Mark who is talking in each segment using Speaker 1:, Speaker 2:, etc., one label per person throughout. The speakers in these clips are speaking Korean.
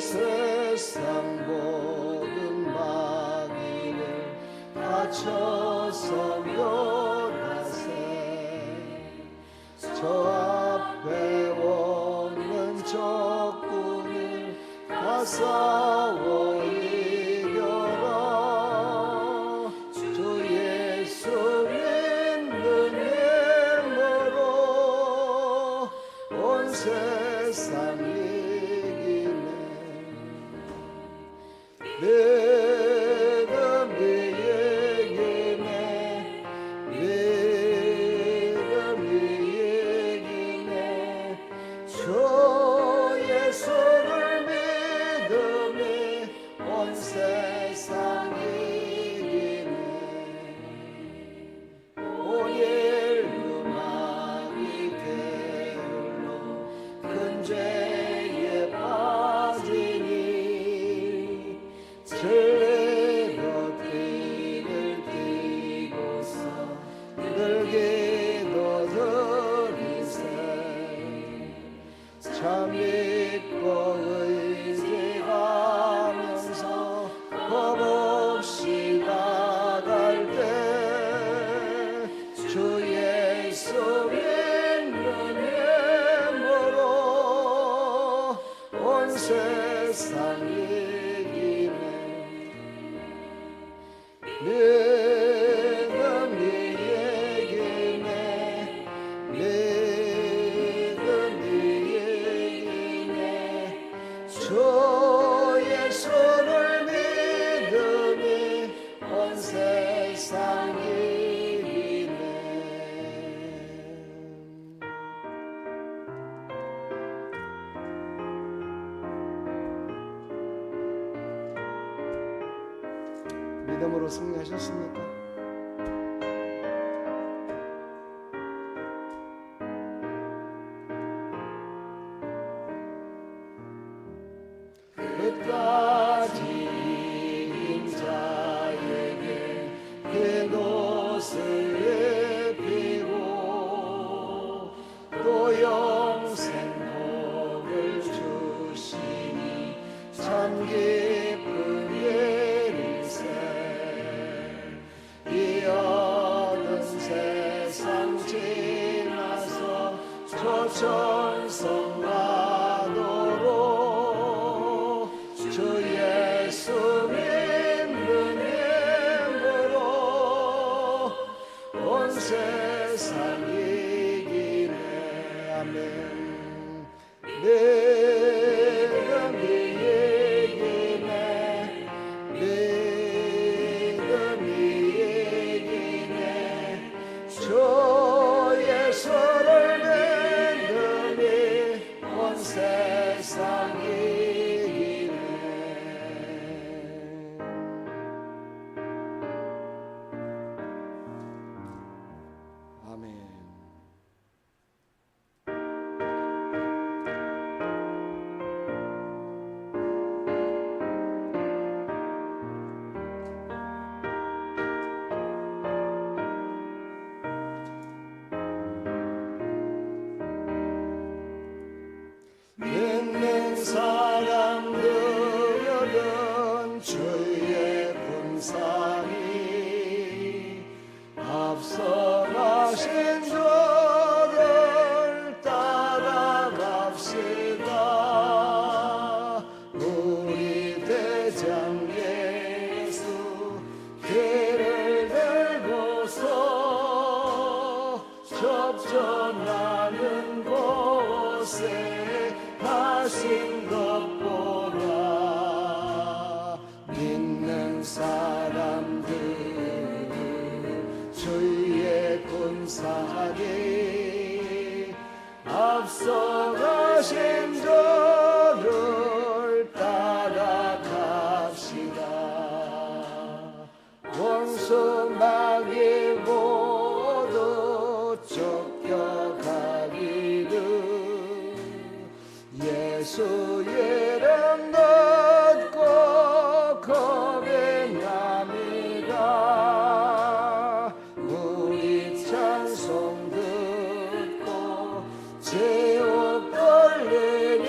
Speaker 1: 세상 모든 마귀를 다쳐서 멸하세. 저 앞에 오는 적군을 다 싸워 이겨라. 주 예수 믿는 힘으로 온 세상 이기네. 믿음이 이기네. 믿음이 이기네. 주 예수를 믿음이 온 세상 이기네. 오늘 음악이 게을러 큰 죄에 빠지니 진리 걷기를 뛰고서 늘 기도드리세. 참 믿고 의지하면서 겁없이 나갈 때 주 예수 믿는 힘으로 온 세상 이기네. 믿음이 이기네. 믿음이 이기네. 주 예수를 믿음이 온 세상 이기네. 믿음으로 승리하셨습니까? 끝까지 이긴 자에게 흰옷을 입히고 또 영생 복을 주시니 참 기쁜 일일세. 이 어두운 세상 지나서 저 천성 가도록 주 예수 믿는 힘으로 온 세상 이기네. 아멘. 믿음이 이기네. 믿음이 이기네. 주 예수를 믿음이 온 세상 이기네. 아멘. 믿는 사람들은 주의 군상이 앞서가신 저를 따라갑시다. 우리 대장 예수 길을 들고서 접전하는 곳에 하신 것보다 믿는 사람들 주의 군사기 앞서가신 저를 따라갑시다. 원수 마귀 모두 쫓겨가기를 예수 이름 듣고 고백합니다. 우리 찬송 듣고 지옥 걸리니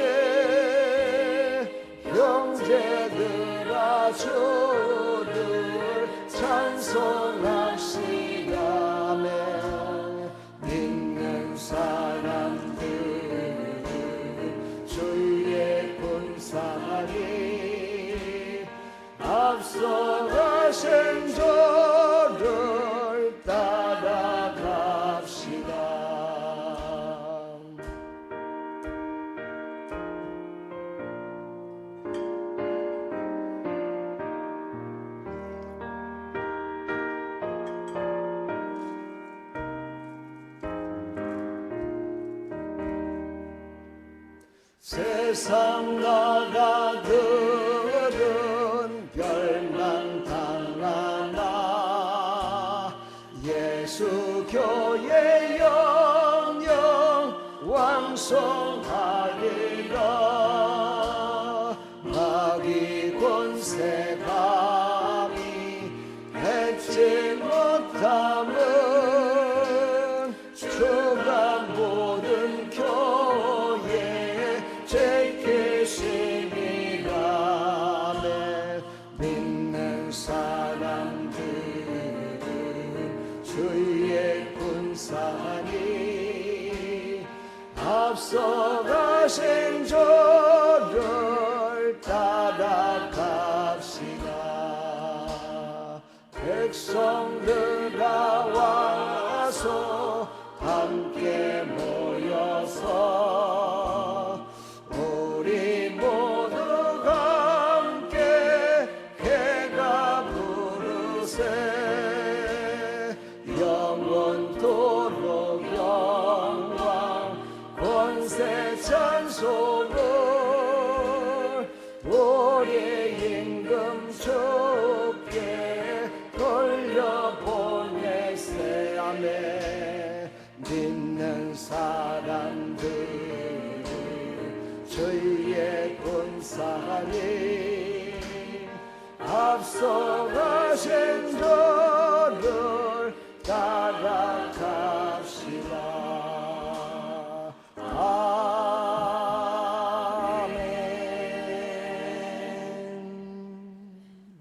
Speaker 1: 세상 나라들은 멸망당하나 예수 교회 영영 왕성하리라. 마귀 권세 감히 맺지 못함은 주가 모든 교회에 지키심이라네. 믿는 사람들은 주의 군사니 앞서가신 저를 따라갑시다. 백성들아 와서 함께 모여서 우리 모두가 함께 해가 부르세. 영원토록 영광 권세 찬송을 우리 임금 주께 돌려보내세. 아멘. 믿는 사람들 주의 군사니 앞서가신 저를 따라갑시다.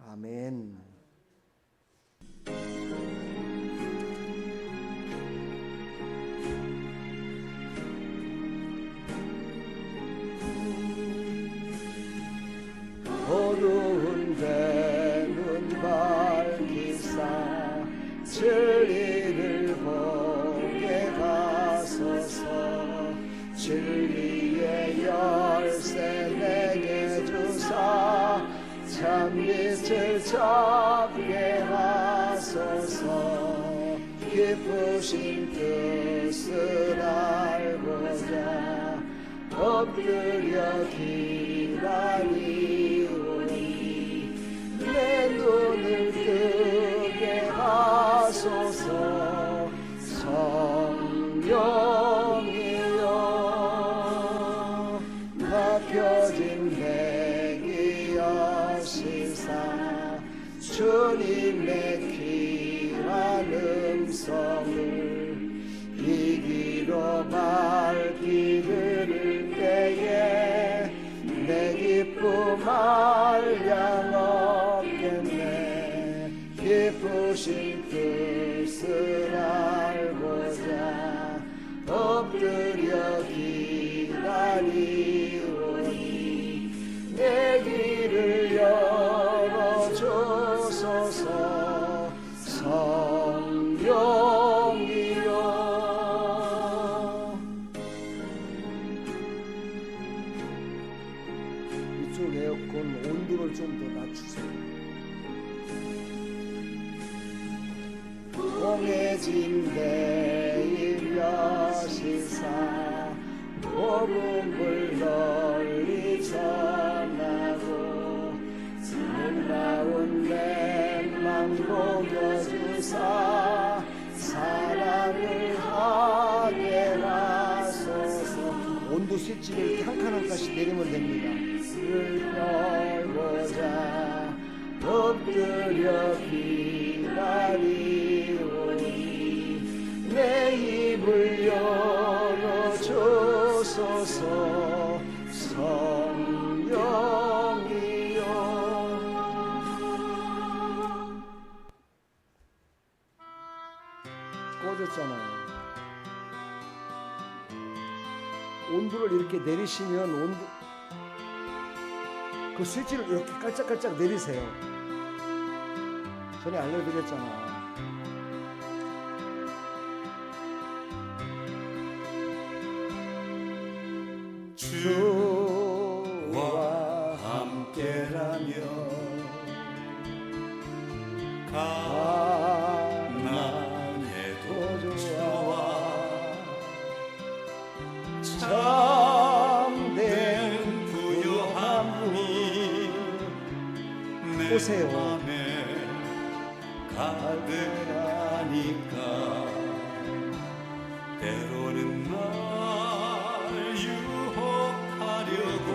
Speaker 1: 아멘. 아멘. 어두운 데는 밝히사 진리를 보게 가소서. 진리의 열쇠 내게 주사 참빛을 잡게 하소서. 기쁘신 뜻을 알고자 엎드려 기다리오니 내 눈을 뜨게 하소서. 성령이여 맡겨진 내게 여시사 주님의 귀한 음성을 이 귀로 밝히 들을 때에 내 기쁨 한량 없겠네. 기쁘신 뜻을 알고자 엎드려 기다리오니 내 길을 열어주소서. 성령이여. 이쪽 에어컨 온도를 좀 더 낮추세요. 공해진 데일 여시사 복음을 널리 전하고 놀라운 렘만 보여주사 사랑을 하게 하소서. 온도 스위치를 이렇게 한 칸 한 칸씩 내리면 됩니다. 을 열고자 엎드려 기다리오니 내 입을 열어주소서. 성령이여. 꺼졌잖아요. 온도를 이렇게 내리시면 온도 그 스위치를 이렇게 깔짝깔짝 내리세요. 전에 알려드렸잖아. 주와 함께라면 가난해도 좋아. 참된 오세요.
Speaker 2: 가득하니까 때로는 날 유혹하려고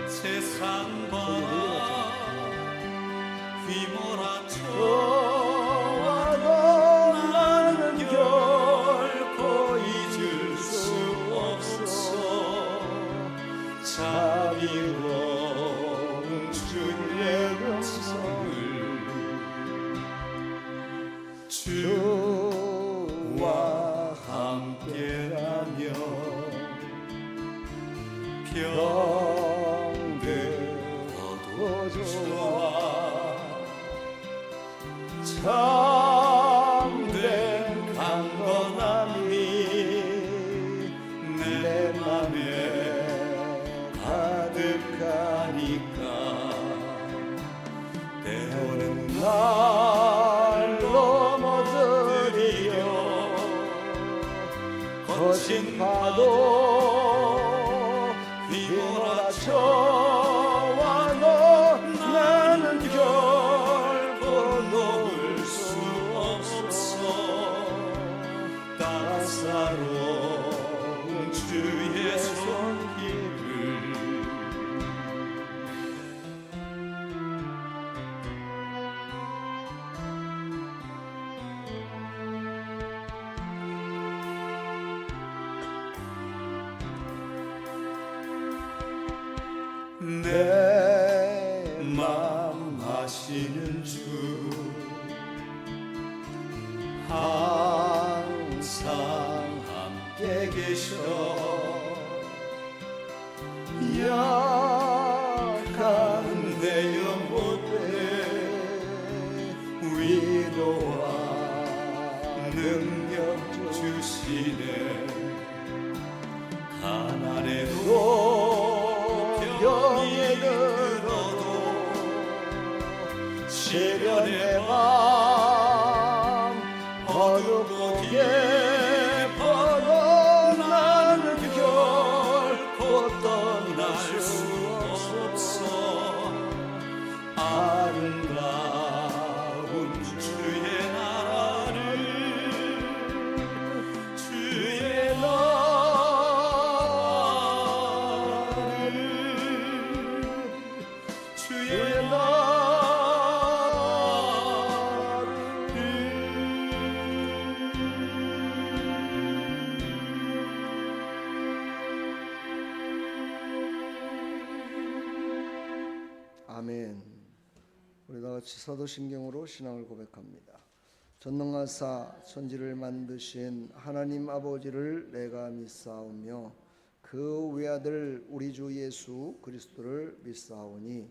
Speaker 2: 세상 바람 휘몰아쳐 와도 나는 결코 잊을 수 없어 자비로운 주의 음성을 주와 함께라면 병들어도 좋아 참된 강건함이 내 맘에 가득하니까 때로는 날 넘어뜨리려 거친 파도 휘몰아쳐와도 나는 결코 녹을 수 없어 따사로운 주의 손길을 내 맘 아시는 주 항상 함께 계셔 약한 내 영혼에 위로와 능력 주시네 가난해도 병이 들어도 시련의 밤 어둡고 깊어도 나는 결코 떠날 수 없어 아름다운 주의 나라를 주의
Speaker 1: 아멘. 우리 다 같이 사도신경으로 신앙을 고백합니다. 전능하사 천지를 만드신 하나님 아버지를 내가 믿사오며 그 외아들 우리 주 예수 그리스도를 믿사오니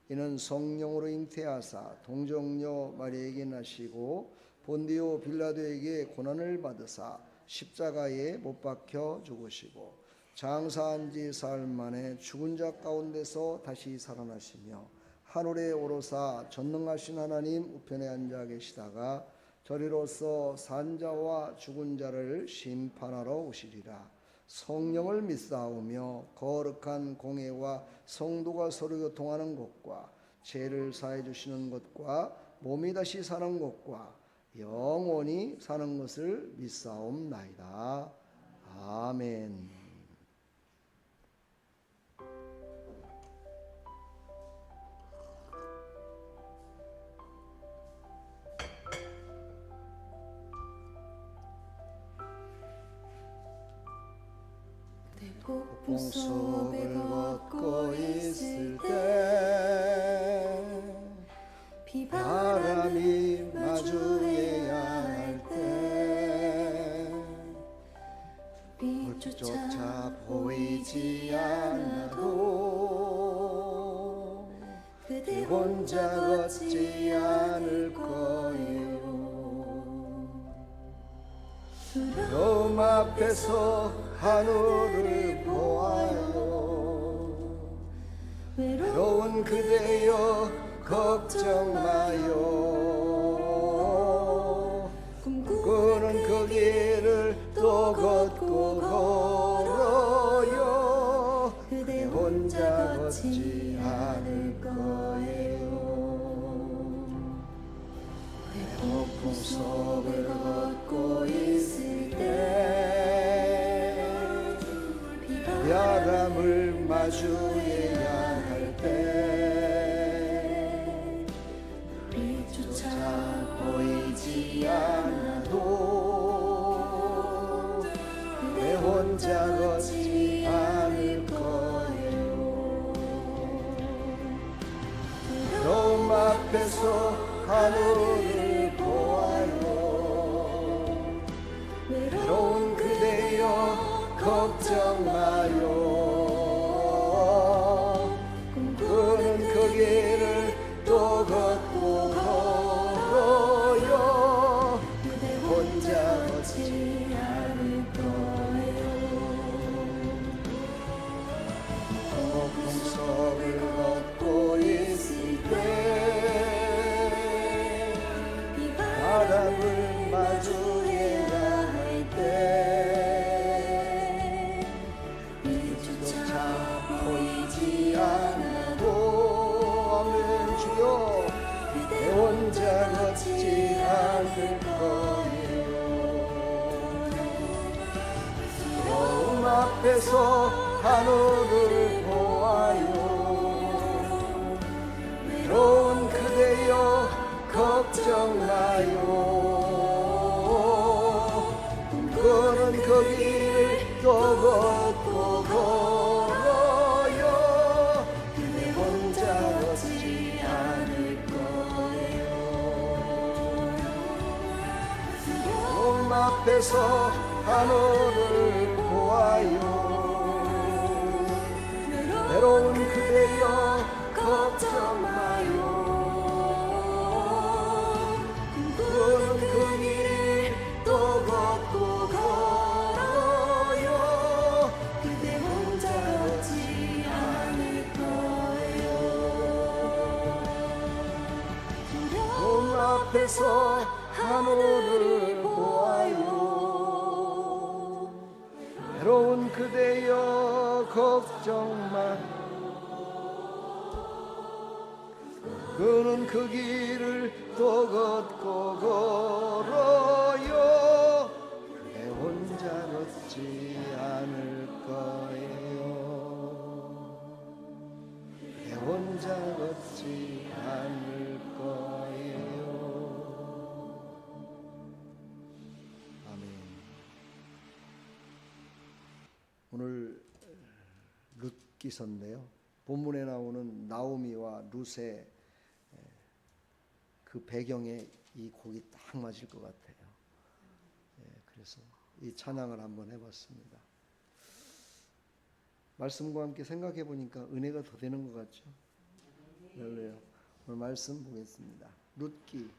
Speaker 1: 이는 성령으로 잉태하사 동정녀 마리아에게 나시고 본디오 빌라도에게 고난을 받으사 십자가에 못 박혀 죽으시고 장사한 지 사흘 만에 죽은 자 가운데서 다시 살아나시며 하늘에 오르사 전능하신 하나님 우편에 앉아 계시다가 저리로서 산자와 죽은 자를 심판하러 오시리라. 성령을 믿사오며 거룩한 공회와 성도가 서로 교통하는 것과 죄를 사해 주시는 것과 몸이 다시 사는 것과 영원히 사는 것을 믿사옵나이다. 아멘.
Speaker 3: 폭풍속을 걷고 있을 때
Speaker 1: 비바람이 마주해야 할 때 빛조차 보이지 않아도 그대 혼자 걷지 않을 거예요. 두려움 앞에서 하늘을 보아요. 외로운 그대여 걱정 마요. 꿈꾸는 그 길을 또 걷고 걸어요. 그대 혼자 걷지 않을 거예요. 폭풍 속을 걷고 있을 때 바람을 마주해야 할 때 빛조차 보이지 않아도 내 혼자 걷지 않을 거예요. 두려움 앞에서 하늘을 보아요. 외로운 그대여 걱정 마요. 꿈꾸는 그 길을 또 걷고 걸어요. 그대 혼자 걷지 않을 거예요. 폭풍 속을 걷고 있을 때 바람을 마주해야 할 때 빛조차 보이지 않아도 아멘 주여 내 혼자 걷지 않을 거예요. 두려움 앞에서 하늘을 보아요. 외로운 그대여 걱정 마요. 꿈꾸는 그 길을 또 걷고 걸어요. 그대 혼자 걷지 않을 거예요. 두려움 앞에서 하늘을 보아요. 외로운 그대여 걱정 마요. 꿈꾸는 그 길을 또 걷고 걸어요. 그대 혼자 걷지 않을 거예요. 두려움 앞에서 하늘을 보아요. 외로운 그대여 걱정 마요. 그는 그 길을 또 걷고 걸어요. 내 혼자 걷지 않을 거예요. 내 혼자 걷지 않을 거예요. 아멘. 오늘 룻기서인데요. 본문에 나오는 나오미와 룻의 그 배경에 이 곡이 딱 맞을 것 같아요. 그래서 이 찬양을 한번 해봤습니다. 말씀과 함께 생각해 보니까 은혜가 더 되는 것 같죠? 할렐루야. 오늘 말씀 보겠습니다. 룻기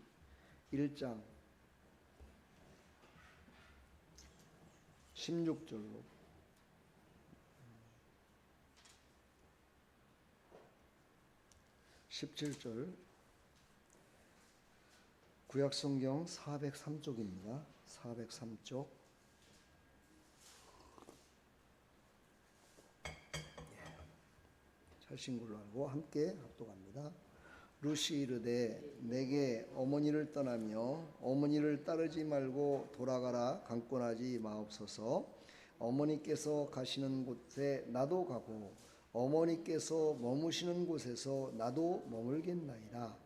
Speaker 1: 1장 16절로 17절 구약성경 403쪽입니다. 403쪽. 잘신 걸로 알고 함께 합독합니다. 룻이 이르되 내게 어머니를 떠나며 어머니를 따르지 말고 돌아가라 강권하지 마옵소서. 어머니께서 가시는 곳에 나도 가고 어머니께서 머무시는 곳에서 나도 머물겠나이다.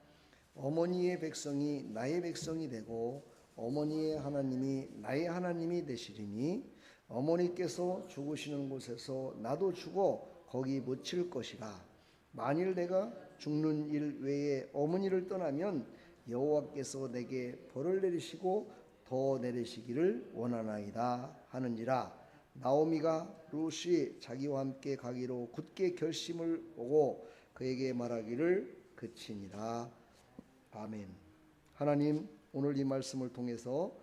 Speaker 1: 어머니의 백성이 나의 백성이 되고 어머니의 하나님이 나의 하나님이 되시리니 어머니께서 죽으시는 곳에서 나도 죽어 거기 묻힐 것이라. 만일 내가 죽는 일 외에 어머니를 떠나면 여호와께서 내게 벌을 내리시고 더 내리시기를 원하나이다 하는지라. 나오미가 룻이 자기와 함께 가기로 굳게 결심을 보고 그에게 말하기를 그치니라. 아멘. 하나님, 오늘 이 말씀을 통해서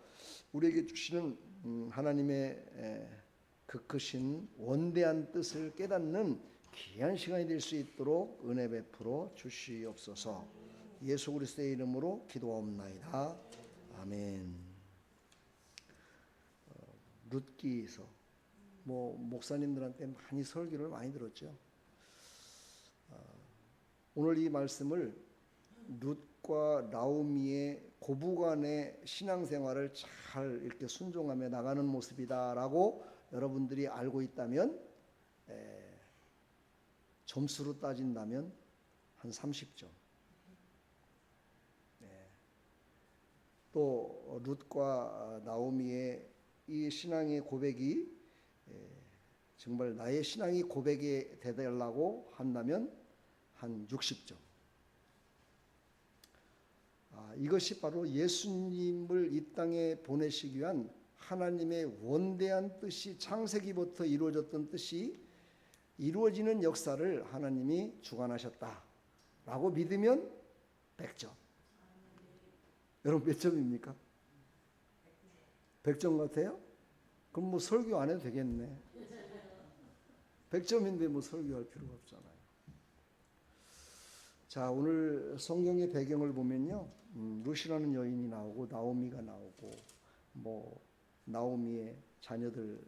Speaker 1: 우리에게 주시는 하나님의 그 크신 원대한 뜻을 깨닫는 귀한 시간이 될 수 있도록 은혜 베풀어 주시옵소서. 예수 그리스도의 이름으로 기도하옵나이다. 아멘. 룻기서 목사님들한테 많이 설교를 많이 들었죠. 오늘 이 말씀을 룻과 나오미의 고부간의 신앙생활을 잘 이렇게 순종하며 나가는 모습이다라고 여러분들이 알고 있다면 점수로 따진다면 한 30점. 또 룻과 나오미의 이 신앙의 고백이 정말 나의 신앙이 고백이 되달라고 한다면 한 60점. 이것이 바로 예수님을 이 땅에 보내시기 위한 하나님의 원대한 뜻이 창세기부터 이루어졌던 뜻이 이루어지는 역사를 하나님이 주관하셨다라고 믿으면 100점. 여러분 몇 점입니까? 100점 같아요? 그럼 뭐 설교 안 해도 되겠네. 100점인데 뭐 설교할 필요가 없잖아요. 자, 오늘 성경의 배경을 보면요, 룻이라는 여인이 나오고 나오미가 나오고 뭐 나오미의 자녀들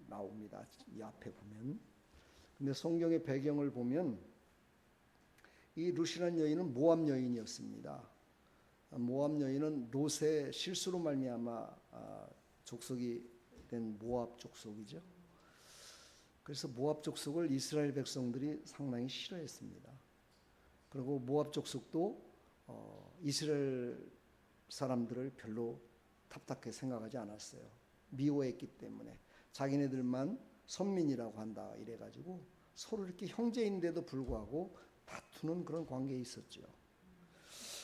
Speaker 1: 나옵니다. 이 앞에 보면. 근데 성경의 배경을 보면 이 룻이라는 여인은 모압 여인이었습니다. 모압 여인은 롯의 실수로 말미암아 족속이 된 모압 족속이죠. 그래서 모압 족속을 이스라엘 백성들이 상당히 싫어했습니다. 그리고 모압 족속도 이스라엘 사람들을 별로 탑답하게 생각하지 않았어요. 미워했기 때문에 자기네들만 선민이라고 한다 이래가지고 서로 이렇게 형제인데도 불구하고 다투는 그런 관계에 있었죠.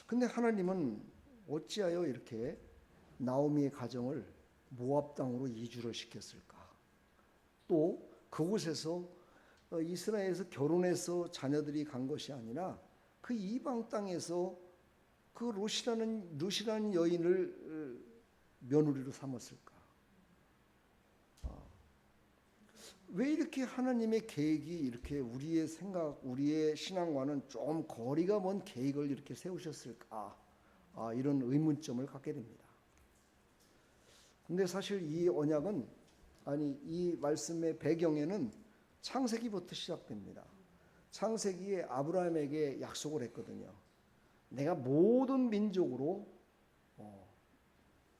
Speaker 1: 근데 하나님은 어찌하여 이렇게 나오미의 가정을 모압 땅으로 이주를 시켰을까? 또 그곳에서 이스라엘에서 결혼해서 자녀들이 간 것이 아니라 그 이방 땅에서 그 룻이라는 여인을 며느리로 삼았을까? 왜 이렇게 하나님의 계획이 이렇게 우리의 생각, 우리의 신앙과는 좀 거리가 먼 계획을 이렇게 세우셨을까? 이런 의문점을 갖게 됩니다. 근데 사실 이 언약은, 이 말씀의 배경에는 창세기부터 시작됩니다. 창세기에 아브라함에게 약속을 했거든요. 내가 모든 민족으로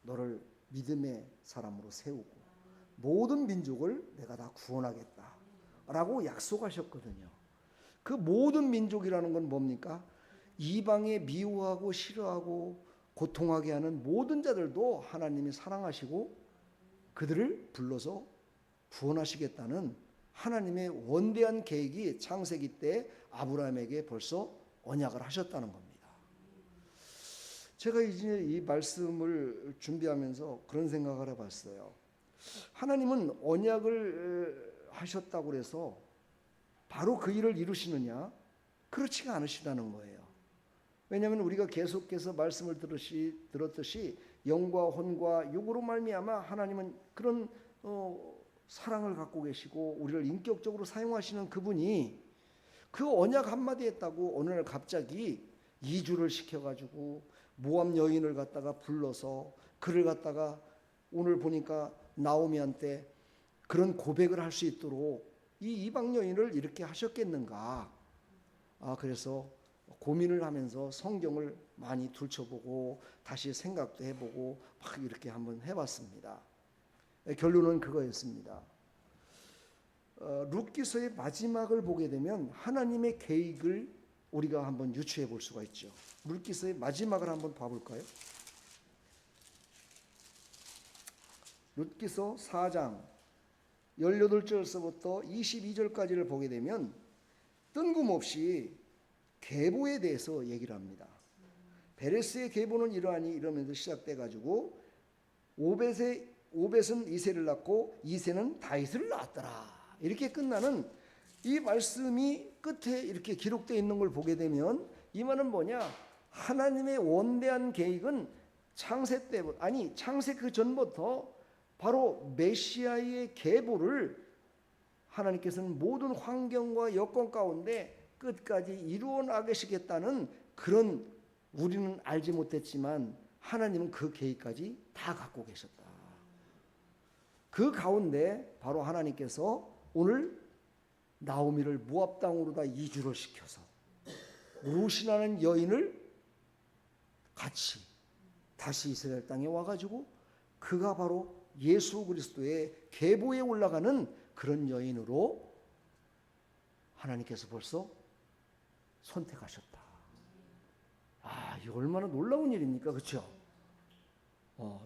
Speaker 1: 너를 믿음의 사람으로 세우고 모든 민족을 내가 다 구원하겠다 라고 약속하셨거든요. 그 모든 민족이라는 건 뭡니까? 이방에 미워하고 싫어하고 고통하게 하는 모든 자들도 하나님이 사랑하시고 그들을 불러서 구원하시겠다는 하나님의 원대한 계획이 창세기 때 아브라함에게 벌써 언약을 하셨다는 겁니다. 제가 이제 이 말씀을 준비하면서 그런 생각을 해봤어요. 하나님은 언약을 하셨다고 해서 바로 그 일을 이루시느냐? 그렇지가 않으시다는 거예요. 왜냐하면 우리가 계속해서 말씀을 들었듯이 영과 혼과 육으로 말미암아 하나님은 그런 사랑을 갖고 계시고 우리를 인격적으로 사용하시는 그분이 그 언약 한마디 했다고 어느 날 갑자기 이주를 시켜가지고 모압 여인을 갖다가 불러서 그를 갖다가 오늘 보니까 나오미한테 그런 고백을 할 수 있도록 이 이방 여인을 이렇게 하셨겠는가? 그래서 고민을 하면서 성경을 많이 둘쳐보고 다시 생각도 해보고 막 이렇게 한번 해봤습니다. 결론은 그거였습니다. 룻기서의 마지막을 보게 되면 하나님의 계획을 우리가 한번 유추해 볼 수가 있죠. 룻기서의 마지막을 한번 봐볼까요? 룻기서 4장 18절서부터 22절까지를 보게 되면 뜬금없이 계보에 대해서 얘기를 합니다. 베레스의 계보는 이러하니 이러면서 시작돼 가지고 오벳은 이새를 낳고 이새는 다윗을 낳았더라. 이렇게 끝나는 이 말씀이 끝에 이렇게 기록되어 있는 걸 보게 되면 이 말은 뭐냐? 하나님의 원대한 계획은 창세 그 전부터 바로 메시아의 계보를 하나님께서는 모든 환경과 여건 가운데 끝까지 이루어 나가시겠다는 그런 우리는 알지 못했지만 하나님은 그 계획까지 다 갖고 계셨다. 그 가운데 바로 하나님께서 오늘 나오미를 모압 땅으로 다 이주를 시켜서 룻이라는 여인을 같이 다시 이스라엘 땅에 와가지고 그가 바로 예수 그리스도의 계보에 올라가는 그런 여인으로 하나님께서 벌써 선택하셨다. 이거 얼마나 놀라운 일입니까? 그렇죠?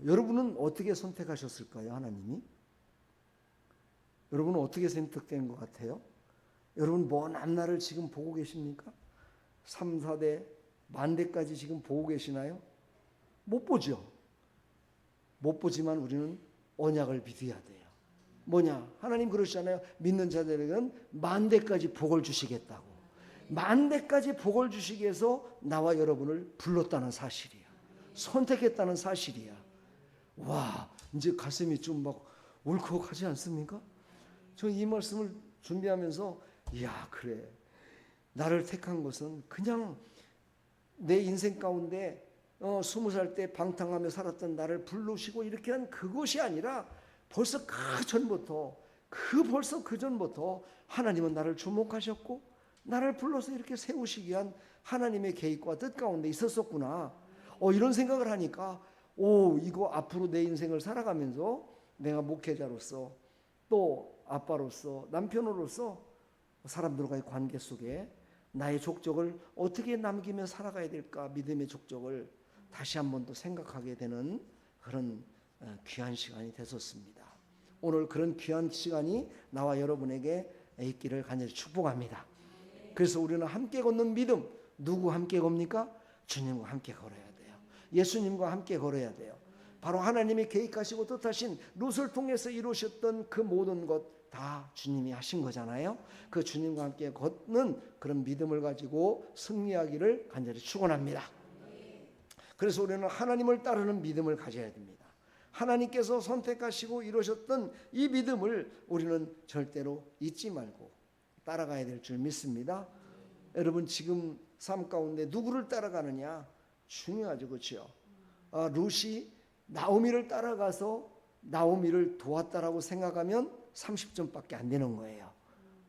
Speaker 1: 여러분은 어떻게 선택하셨을까요? 하나님이? 여러분은 어떻게 선택된 것 같아요? 여러분 먼 앞날을 지금 보고 계십니까? 3, 4대, 만대까지 지금 보고 계시나요? 못 보죠. 못 보지만 우리는 언약을 믿어야 돼요. 뭐냐? 하나님 그러시잖아요. 믿는 자들에게는 만대까지 복을 주시겠다고. 만대까지 복을 주시기 위해서 나와 여러분을 불렀다는 사실이야. 선택했다는 사실이야. 와, 이제 가슴이 좀 막 울컥하지 않습니까? 저 이 말씀을 준비하면서 이야, 그래. 나를 택한 것은 그냥 내 인생 가운데 20살 때 방탕하며 살았던 나를 부르시고 이렇게 한 그것이 아니라 벌써 벌써 그 전부터 하나님은 나를 주목하셨고 나를 불러서 이렇게 세우시기 위한 하나님의 계획과 뜻 가운데 있었었구나. 이런 생각을 하니까 이거 앞으로 내 인생을 살아가면서 내가 목회자로서 또 아빠로서 남편으로서 사람들과의 관계 속에 나의 족적을 어떻게 남기며 살아가야 될까, 믿음의 족적을 다시 한 번 더 생각하게 되는 그런 귀한 시간이 됐었습니다. 오늘 그런 귀한 시간이 나와 여러분에게 있기를 간절히 축복합니다. 그래서 우리는 함께 걷는 믿음, 누구 함께 겁니까? 주님과 함께 걸어야 돼요. 예수님과 함께 걸어야 돼요. 바로 하나님이 계획하시고 뜻하신 룻을 통해서 이루셨던 그 모든 것 다 주님이 하신 거잖아요. 그 주님과 함께 걷는 그런 믿음을 가지고 승리하기를 간절히 축원합니다. 그래서 우리는 하나님을 따르는 믿음을 가져야 됩니다. 하나님께서 선택하시고 이루셨던 이 믿음을 우리는 절대로 잊지 말고 따라가야 될 줄 믿습니다. 여러분 지금 삶 가운데 누구를 따라가느냐 중요하죠. 그렇죠? 룻이 나오미를 따라가서 나오미를 도왔다라고 생각하면 30점밖에 안 되는 거예요.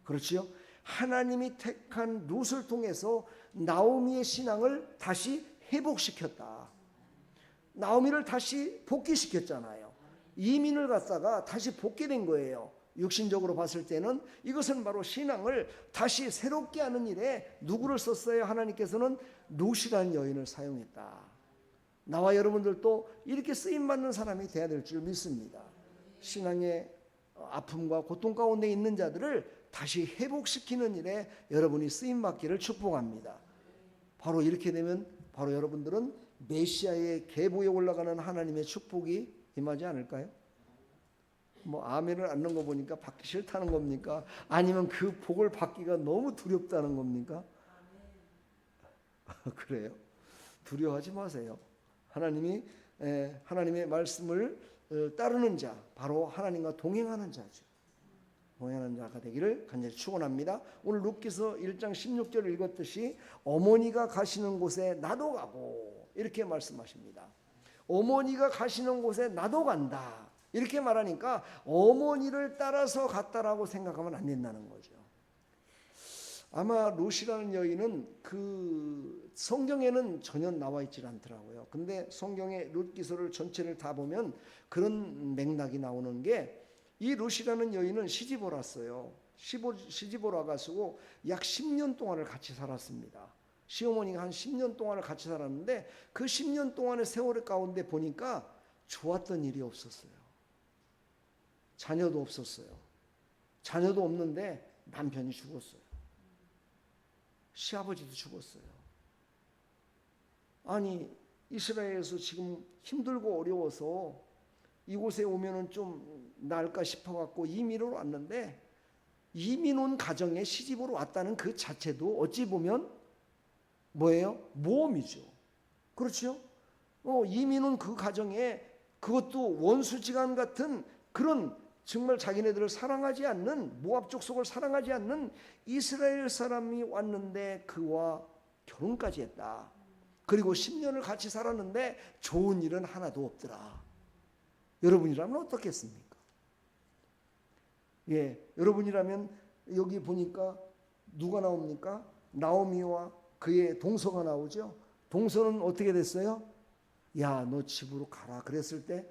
Speaker 1: 그렇죠? 하나님이 택한 룻을 통해서 나오미의 신앙을 다시 회복시켰다. 나오미를 다시 복귀시켰잖아요. 이민을 갔다가 다시 복귀된 거예요. 육신적으로 봤을 때는 이것은 바로 신앙을 다시 새롭게 하는 일에 누구를 썼어요? 하나님께서는 룻이라는 여인을 사용했다. 나와 여러분들도 이렇게 쓰임받는 사람이 되어야 될 줄 믿습니다. 신앙의 아픔과 고통 가운데 있는 자들을 다시 회복시키는 일에 여러분이 쓰임받기를 축복합니다. 바로 이렇게 되면 바로 여러분들은 메시아의 계보에 올라가는 하나님의 축복이 임하지 않을까요? 아멘을 안 넣은 거 보니까 받기 싫다는 겁니까? 아니면 그 복을 받기가 너무 두렵다는 겁니까? 그래요? 두려워하지 마세요. 하나님의 말씀을 따르는 자, 바로 하나님과 동행하는 자죠. 동행하는 자가 되기를 간절히 축원합니다. 오늘 룻기서 1장 16절을 읽었듯이 어머니가 가시는 곳에 나도 가고 이렇게 말씀하십니다. 어머니가 가시는 곳에 나도 간다. 이렇게 말하니까 어머니를 따라서 갔다라고 생각하면 안 된다는 거죠. 아마 룻이라는 여인은 그 성경에는 전혀 나와 있질 않더라고요. 근데 성경의 룻기서를 전체를 다 보면 그런 맥락이 나오는 게 이 룻이라는 여인은 시집을 왔어요. 시집을 와가지고 약 10년 동안을 같이 살았습니다. 시어머니가 한 10년 동안을 같이 살았는데 그 10년 동안의 세월 가운데 보니까 좋았던 일이 없었어요. 자녀도 없었어요. 자녀도 없는데 남편이 죽었어요. 시아버지도 죽었어요. 아니 이스라엘에서 지금 힘들고 어려워서 이곳에 오면은 좀 나을까 싶어갖고 이민으로 왔는데 이민 온 가정에 시집으로 왔다는 그 자체도 어찌 보면 뭐예요? 모험이죠. 그렇죠? 이민 온 그 가정에 그것도 원수지간 같은 그런 정말 자기네들을 사랑하지 않는 모압 족속을 사랑하지 않는 이스라엘 사람이 왔는데 그와 결혼까지 했다. 그리고 10년을 같이 살았는데 좋은 일은 하나도 없더라. 여러분이라면 어떻겠습니까? 여러분이라면 여기 보니까 누가 나옵니까? 나오미와 그의 동서가 나오죠. 동서는 어떻게 됐어요? 야, 너 집으로 가라. 그랬을 때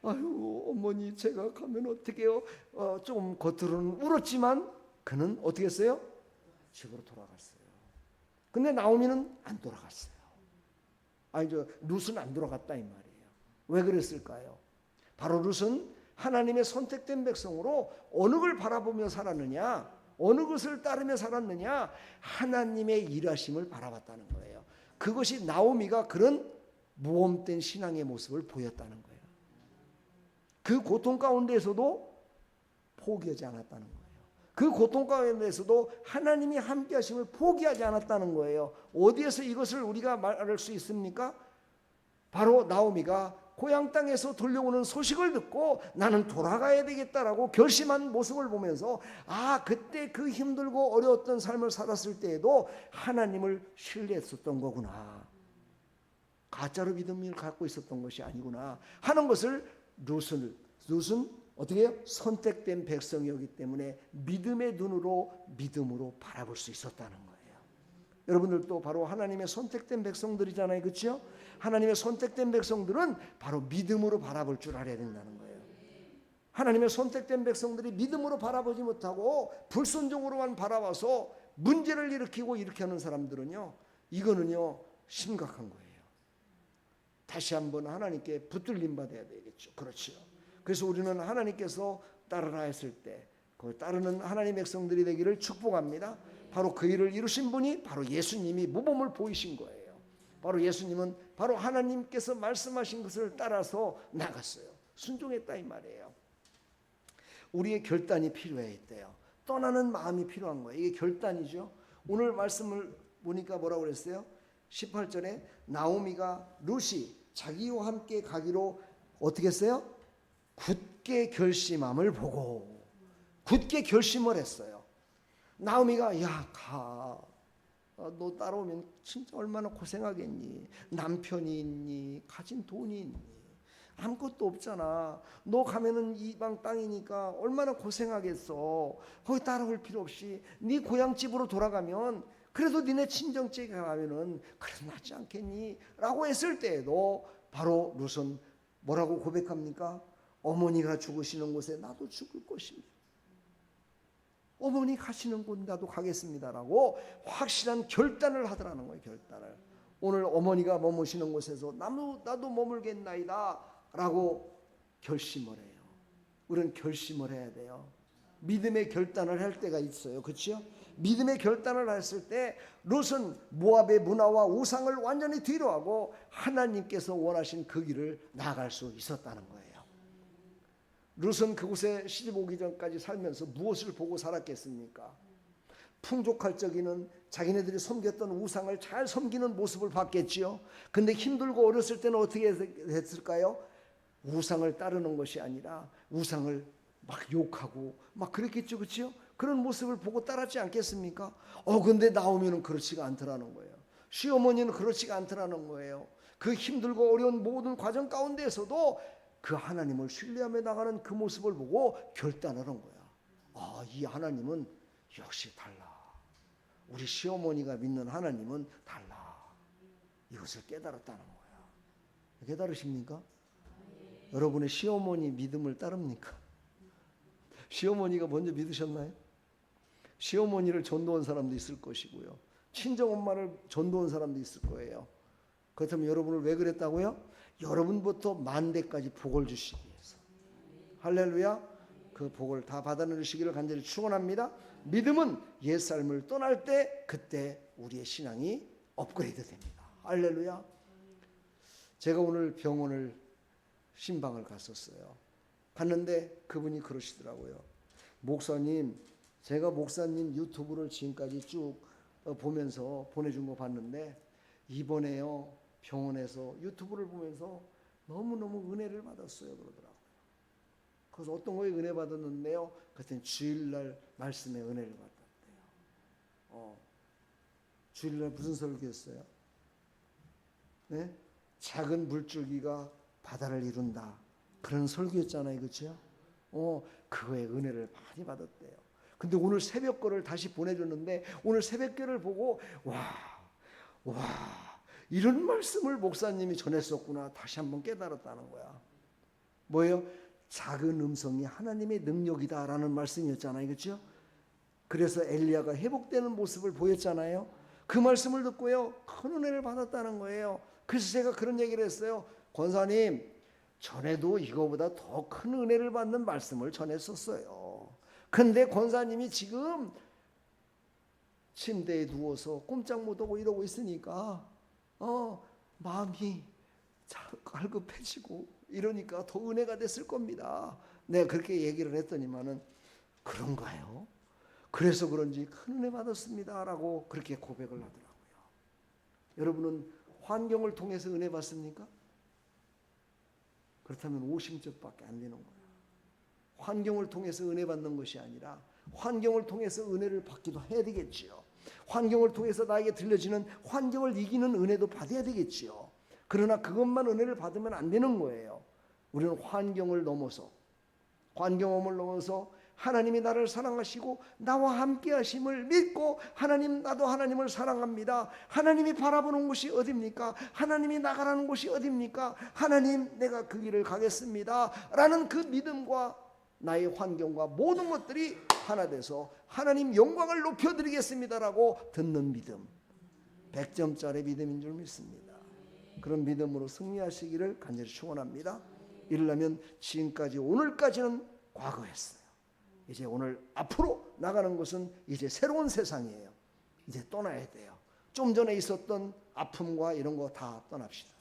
Speaker 1: 아유 어머니 제가 가면 어떡해요? 조금 겉으로는 울었지만 그는 어떻게 했어요? 집으로 돌아갔어요. 근데 나오미는 안 돌아갔어요. 룻은 안 돌아갔다 이 말이에요. 왜 그랬을까요? 바로 룻은 하나님의 선택된 백성으로 어느 걸 바라보며 살았느냐, 어느 것을 따르며 살았느냐, 하나님의 일하심을 바라봤다는 거예요. 그것이 나오미가 그런 모험된 신앙의 모습을 보였다는 거예요. 그 고통 가운데에서도 포기하지 않았다는 거예요. 그 고통 가운데에서도 하나님이 함께 하심을 포기하지 않았다는 거예요. 어디에서 이것을 우리가 말할 수 있습니까? 바로 나오미가 고향 땅에서 들려오는 소식을 듣고 나는 돌아가야 되겠다라고 결심한 모습을 보면서 그때 그 힘들고 어려웠던 삶을 살았을 때에도 하나님을 신뢰했었던 거구나. 가짜로 믿음을 갖고 있었던 것이 아니구나 하는 것을 룻은 어떻게 해요? 선택된 백성이었기 때문에 믿음의 눈으로 믿음으로 바라볼 수 있었다는 거예요. 여러분들도 바로 하나님의 선택된 백성들이잖아요. 그렇죠? 하나님의 선택된 백성들은 바로 믿음으로 바라볼 줄 알아야 된다는 거예요. 하나님의 선택된 백성들이 믿음으로 바라보지 못하고 불순종으로만 바라봐서 문제를 일으키고 이렇게 하는 사람들은요, 이거는요 심각한 거예요. 다시 한번 하나님께 붙들림 받아야 되겠죠. 그렇죠. 그래서 우리는 하나님께서 따르라 했을 때 그 따르는 하나님 백성들이 되기를 축복합니다. 바로 그 일을 이루신 분이 바로 예수님이 모범을 보이신 거예요. 바로 예수님은 바로 하나님께서 말씀하신 것을 따라서 나갔어요. 순종했다 이 말이에요. 우리의 결단이 필요했대요. 떠나는 마음이 필요한 거예요. 이게 결단이죠. 오늘 말씀을 보니까 뭐라고 그랬어요? 18절에 나오미가 룻이 자기와 함께 가기로 어떻게 했어요? 굳게 결심함을 보고 굳게 결심을 했어요. 나오미가 야 가. 너 따라오면 진짜 얼마나 고생하겠니? 남편이 있니? 가진 돈이 있니? 아무것도 없잖아. 너 가면은 이방 땅이니까 얼마나 고생하겠어. 거기 따라올 필요 없이 네 고향집으로 돌아가면 그래도 니네 친정집에 가면은 그래도 낫지 않겠니? 라고 했을 때에도 바로 룻은 뭐라고 고백합니까? 어머니가 죽으시는 곳에 나도 죽을 것입니다. 어머니 가시는 곳 나도 가겠습니다라고 확실한 결단을 하더라는 거예요. 결단을. 오늘 어머니가 머무시는 곳에서 나도 머물겠나이다 라고 결심을 해요. 우리는 결심을 해야 돼요. 믿음의 결단을 할 때가 있어요. 그렇죠? 믿음의 결단을 했을 때 룻은 모압의 문화와 우상을 완전히 뒤로하고 하나님께서 원하신 그 길을 나아갈 수 있었다는 거예요. 룻은 그곳에 시집 오기 전까지 살면서 무엇을 보고 살았겠습니까? 풍족할 적에는 자기네들이 섬겼던 우상을 잘 섬기는 모습을 봤겠지요. 근데 힘들고 어렸을 때는 어떻게 했을까요? 우상을 따르는 것이 아니라 우상을 막 욕하고 막 그랬겠죠. 그렇죠? 그런 모습을 보고 따랐지 않겠습니까? 근데 나오미는 그렇지가 않더라는 거예요. 시어머니는 그렇지가 않더라는 거예요. 그 힘들고 어려운 모든 과정 가운데에서도 그 하나님을 신뢰하며 나가는 그 모습을 보고 결단을 한 거야. 이 하나님은 역시 달라. 우리 시어머니가 믿는 하나님은 달라. 이것을 깨달았다는 거야. 깨달으십니까? 여러분의 시어머니 믿음을 따릅니까? 시어머니가 먼저 믿으셨나요? 시어머니를 전도한 사람도 있을 것이고요. 친정엄마를 전도한 사람도 있을 거예요. 그렇다면 여러분을 왜 그랬다고요? 여러분부터 만대까지 복을 주시기 위해서. 할렐루야. 그 복을 다 받아내시기를 간절히 축원합니다. 믿음은 옛삶을 떠날 때 그때 우리의 신앙이 업그레이드 됩니다. 할렐루야. 제가 오늘 병원을 신방을 갔었어요. 갔는데 그분이 그러시더라고요. 목사님, 제가 목사님 유튜브를 지금까지 쭉 보면서 보내준 거 봤는데 이번에요 병원에서 유튜브를 보면서 너무너무 은혜를 받았어요 그러더라고요. 그래서 어떤 거에 은혜 받았는데요, 그때는 주일날 말씀에 은혜를 받았대요. 주일날 무슨 설교였어요? 네? 작은 물줄기가 바다를 이룬다, 그런 설교였잖아요. 그렇죠? 그거에 은혜를 많이 받았대요. 근데 오늘 새벽 거를 다시 보내줬는데 오늘 새벽 거를 보고 와, 와, 이런 말씀을 목사님이 전했었구나. 다시 한번 깨달았다는 거야. 뭐예요? 작은 음성이 하나님의 능력이다라는 말씀이었잖아요. 그렇죠? 그래서 엘리야가 회복되는 모습을 보였잖아요. 그 말씀을 듣고요, 큰 은혜를 받았다는 거예요. 그래서 제가 그런 얘기를 했어요. 권사님, 전에도 이거보다 더 큰 은혜를 받는 말씀을 전했었어요. 근데 권사님이 지금 침대에 누워서 꼼짝 못하고 이러고 있으니까 마음이 갈급해지고 이러니까 더 은혜가 됐을 겁니다. 내가 그렇게 얘기를 했더니만은 그런가요? 그래서 그런지 큰 은혜 받았습니다 라고 그렇게 고백을 하더라고요. 여러분은 환경을 통해서 은혜 받습니까? 그렇다면 오심쩍밖에 안 되는 거예요. 환경을 통해서 은혜 받는 것이 아니라 환경을 통해서 은혜를 받기도 해야 되겠지요. 환경을 통해서 나에게 들려지는 환경을 이기는 은혜도 받아야 되겠지요. 그러나 그것만 은혜를 받으면 안 되는 거예요. 우리는 환경을 넘어서 하나님이 나를 사랑하시고 나와 함께 하심을 믿고 하나님, 나도 하나님을 사랑합니다. 하나님이 바라보는 곳이 어딥니까? 하나님이 나가라는 곳이 어딥니까? 하나님, 내가 그 길을 가겠습니다 라는 그 믿음과 나의 환경과 모든 것들이 하나 돼서 하나님 영광을 높여드리겠습니다라고 듣는 믿음, 100점짜리 믿음인 줄 믿습니다. 그런 믿음으로 승리하시기를 간절히 축원합니다. 이러려면 지금까지 오늘까지는 과거였어요. 이제 오늘 앞으로 나가는 것은 이제 새로운 세상이에요. 이제 떠나야 돼요. 좀 전에 있었던 아픔과 이런 거 다 떠납시다.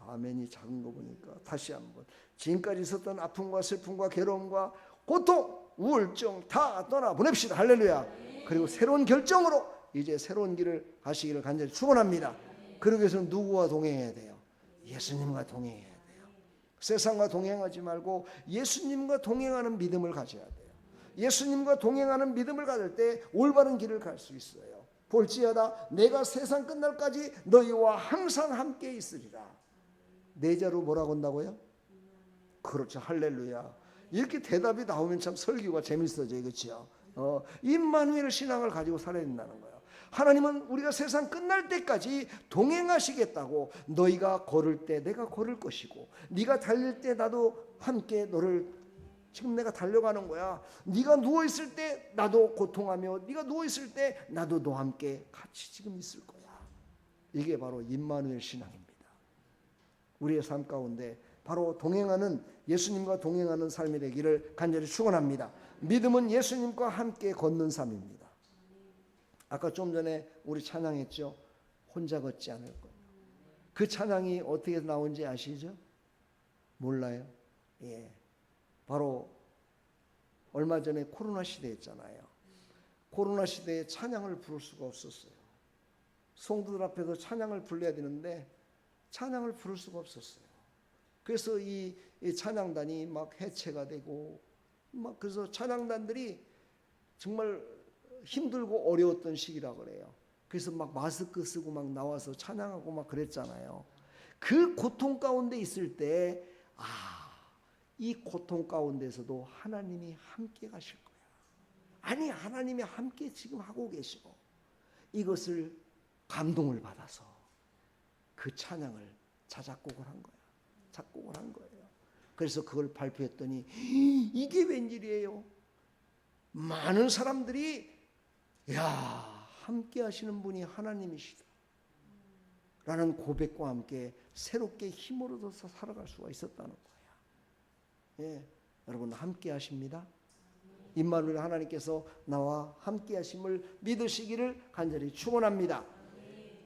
Speaker 1: 아멘이 작은 거 보니까 다시 한번, 지금까지 있었던 아픔과 슬픔과 괴로움과 고통, 우울증 다 떠나보냅시다. 할렐루야. 그리고 새로운 결정으로 이제 새로운 길을 가시기를 간절히 축원합니다. 그러기 위해서는 누구와 동행해야 돼요? 예수님과 동행해야 돼요. 세상과 동행하지 말고 예수님과 동행하는 믿음을 가져야 돼요. 예수님과 동행하는 믿음을 가질 때 올바른 길을 갈 수 있어요. 볼지어다 내가 세상 끝날까지 너희와 항상 함께 있으리라. 네 자로 뭐라고 한다고요? 그렇죠. 할렐루야. 이렇게 대답이 나오면 참 설교가 재밌어져요. 그렇죠? 임마누엘 신앙을 가지고 살아야 된다는 거예요. 하나님은 우리가 세상 끝날 때까지 동행하시겠다고, 너희가 걸을 때 내가 걸을 것이고 네가 달릴 때 나도 함께 너를, 지금 내가 달려가는 거야. 네가 누워있을 때 나도 고통하며 네가 누워있을 때 나도 너와 함께 같이 지금 있을 거야. 이게 바로 임마누엘 신앙입니다. 우리의 삶 가운데 바로 동행하는, 예수님과 동행하는 삶이 되기를 간절히 축원합니다. 믿음은 예수님과 함께 걷는 삶입니다. 아까 좀 전에 우리 찬양했죠. 혼자 걷지 않을 거예요. 그 찬양이 어떻게 나온지 아시죠? 몰라요? 예. 바로 얼마 전에 코로나 시대였잖아요. 코로나 시대에 찬양을 부를 수가 없었어요. 성도들 앞에서 찬양을 불러야 되는데 찬양을 부를 수가 없었어요. 그래서 이 찬양단이 막 해체가 되고, 막 그래서 찬양단들이 정말 힘들고 어려웠던 시기라 그래요. 그래서 막 마스크 쓰고 막 나와서 찬양하고 막 그랬잖아요. 그 고통 가운데 있을 때, 이 고통 가운데서도 하나님이 함께 가실 거야. 아니, 하나님이 함께 지금 하고 계시고, 이것을 감동을 받아서 그 찬양을 자작곡을 한 거야. 작곡을 한 거예요. 그래서 그걸 발표했더니 이게 웬일이에요? 많은 사람들이 야, 함께 하시는 분이 하나님이시다 라는 고백과 함께 새롭게 힘을 얻어서 살아갈 수가 있었다는 거예요. 예, 여러분 함께 하십니다. 임마누엘 하나님께서 나와 함께 하심을 믿으시기를 간절히 축원합니다.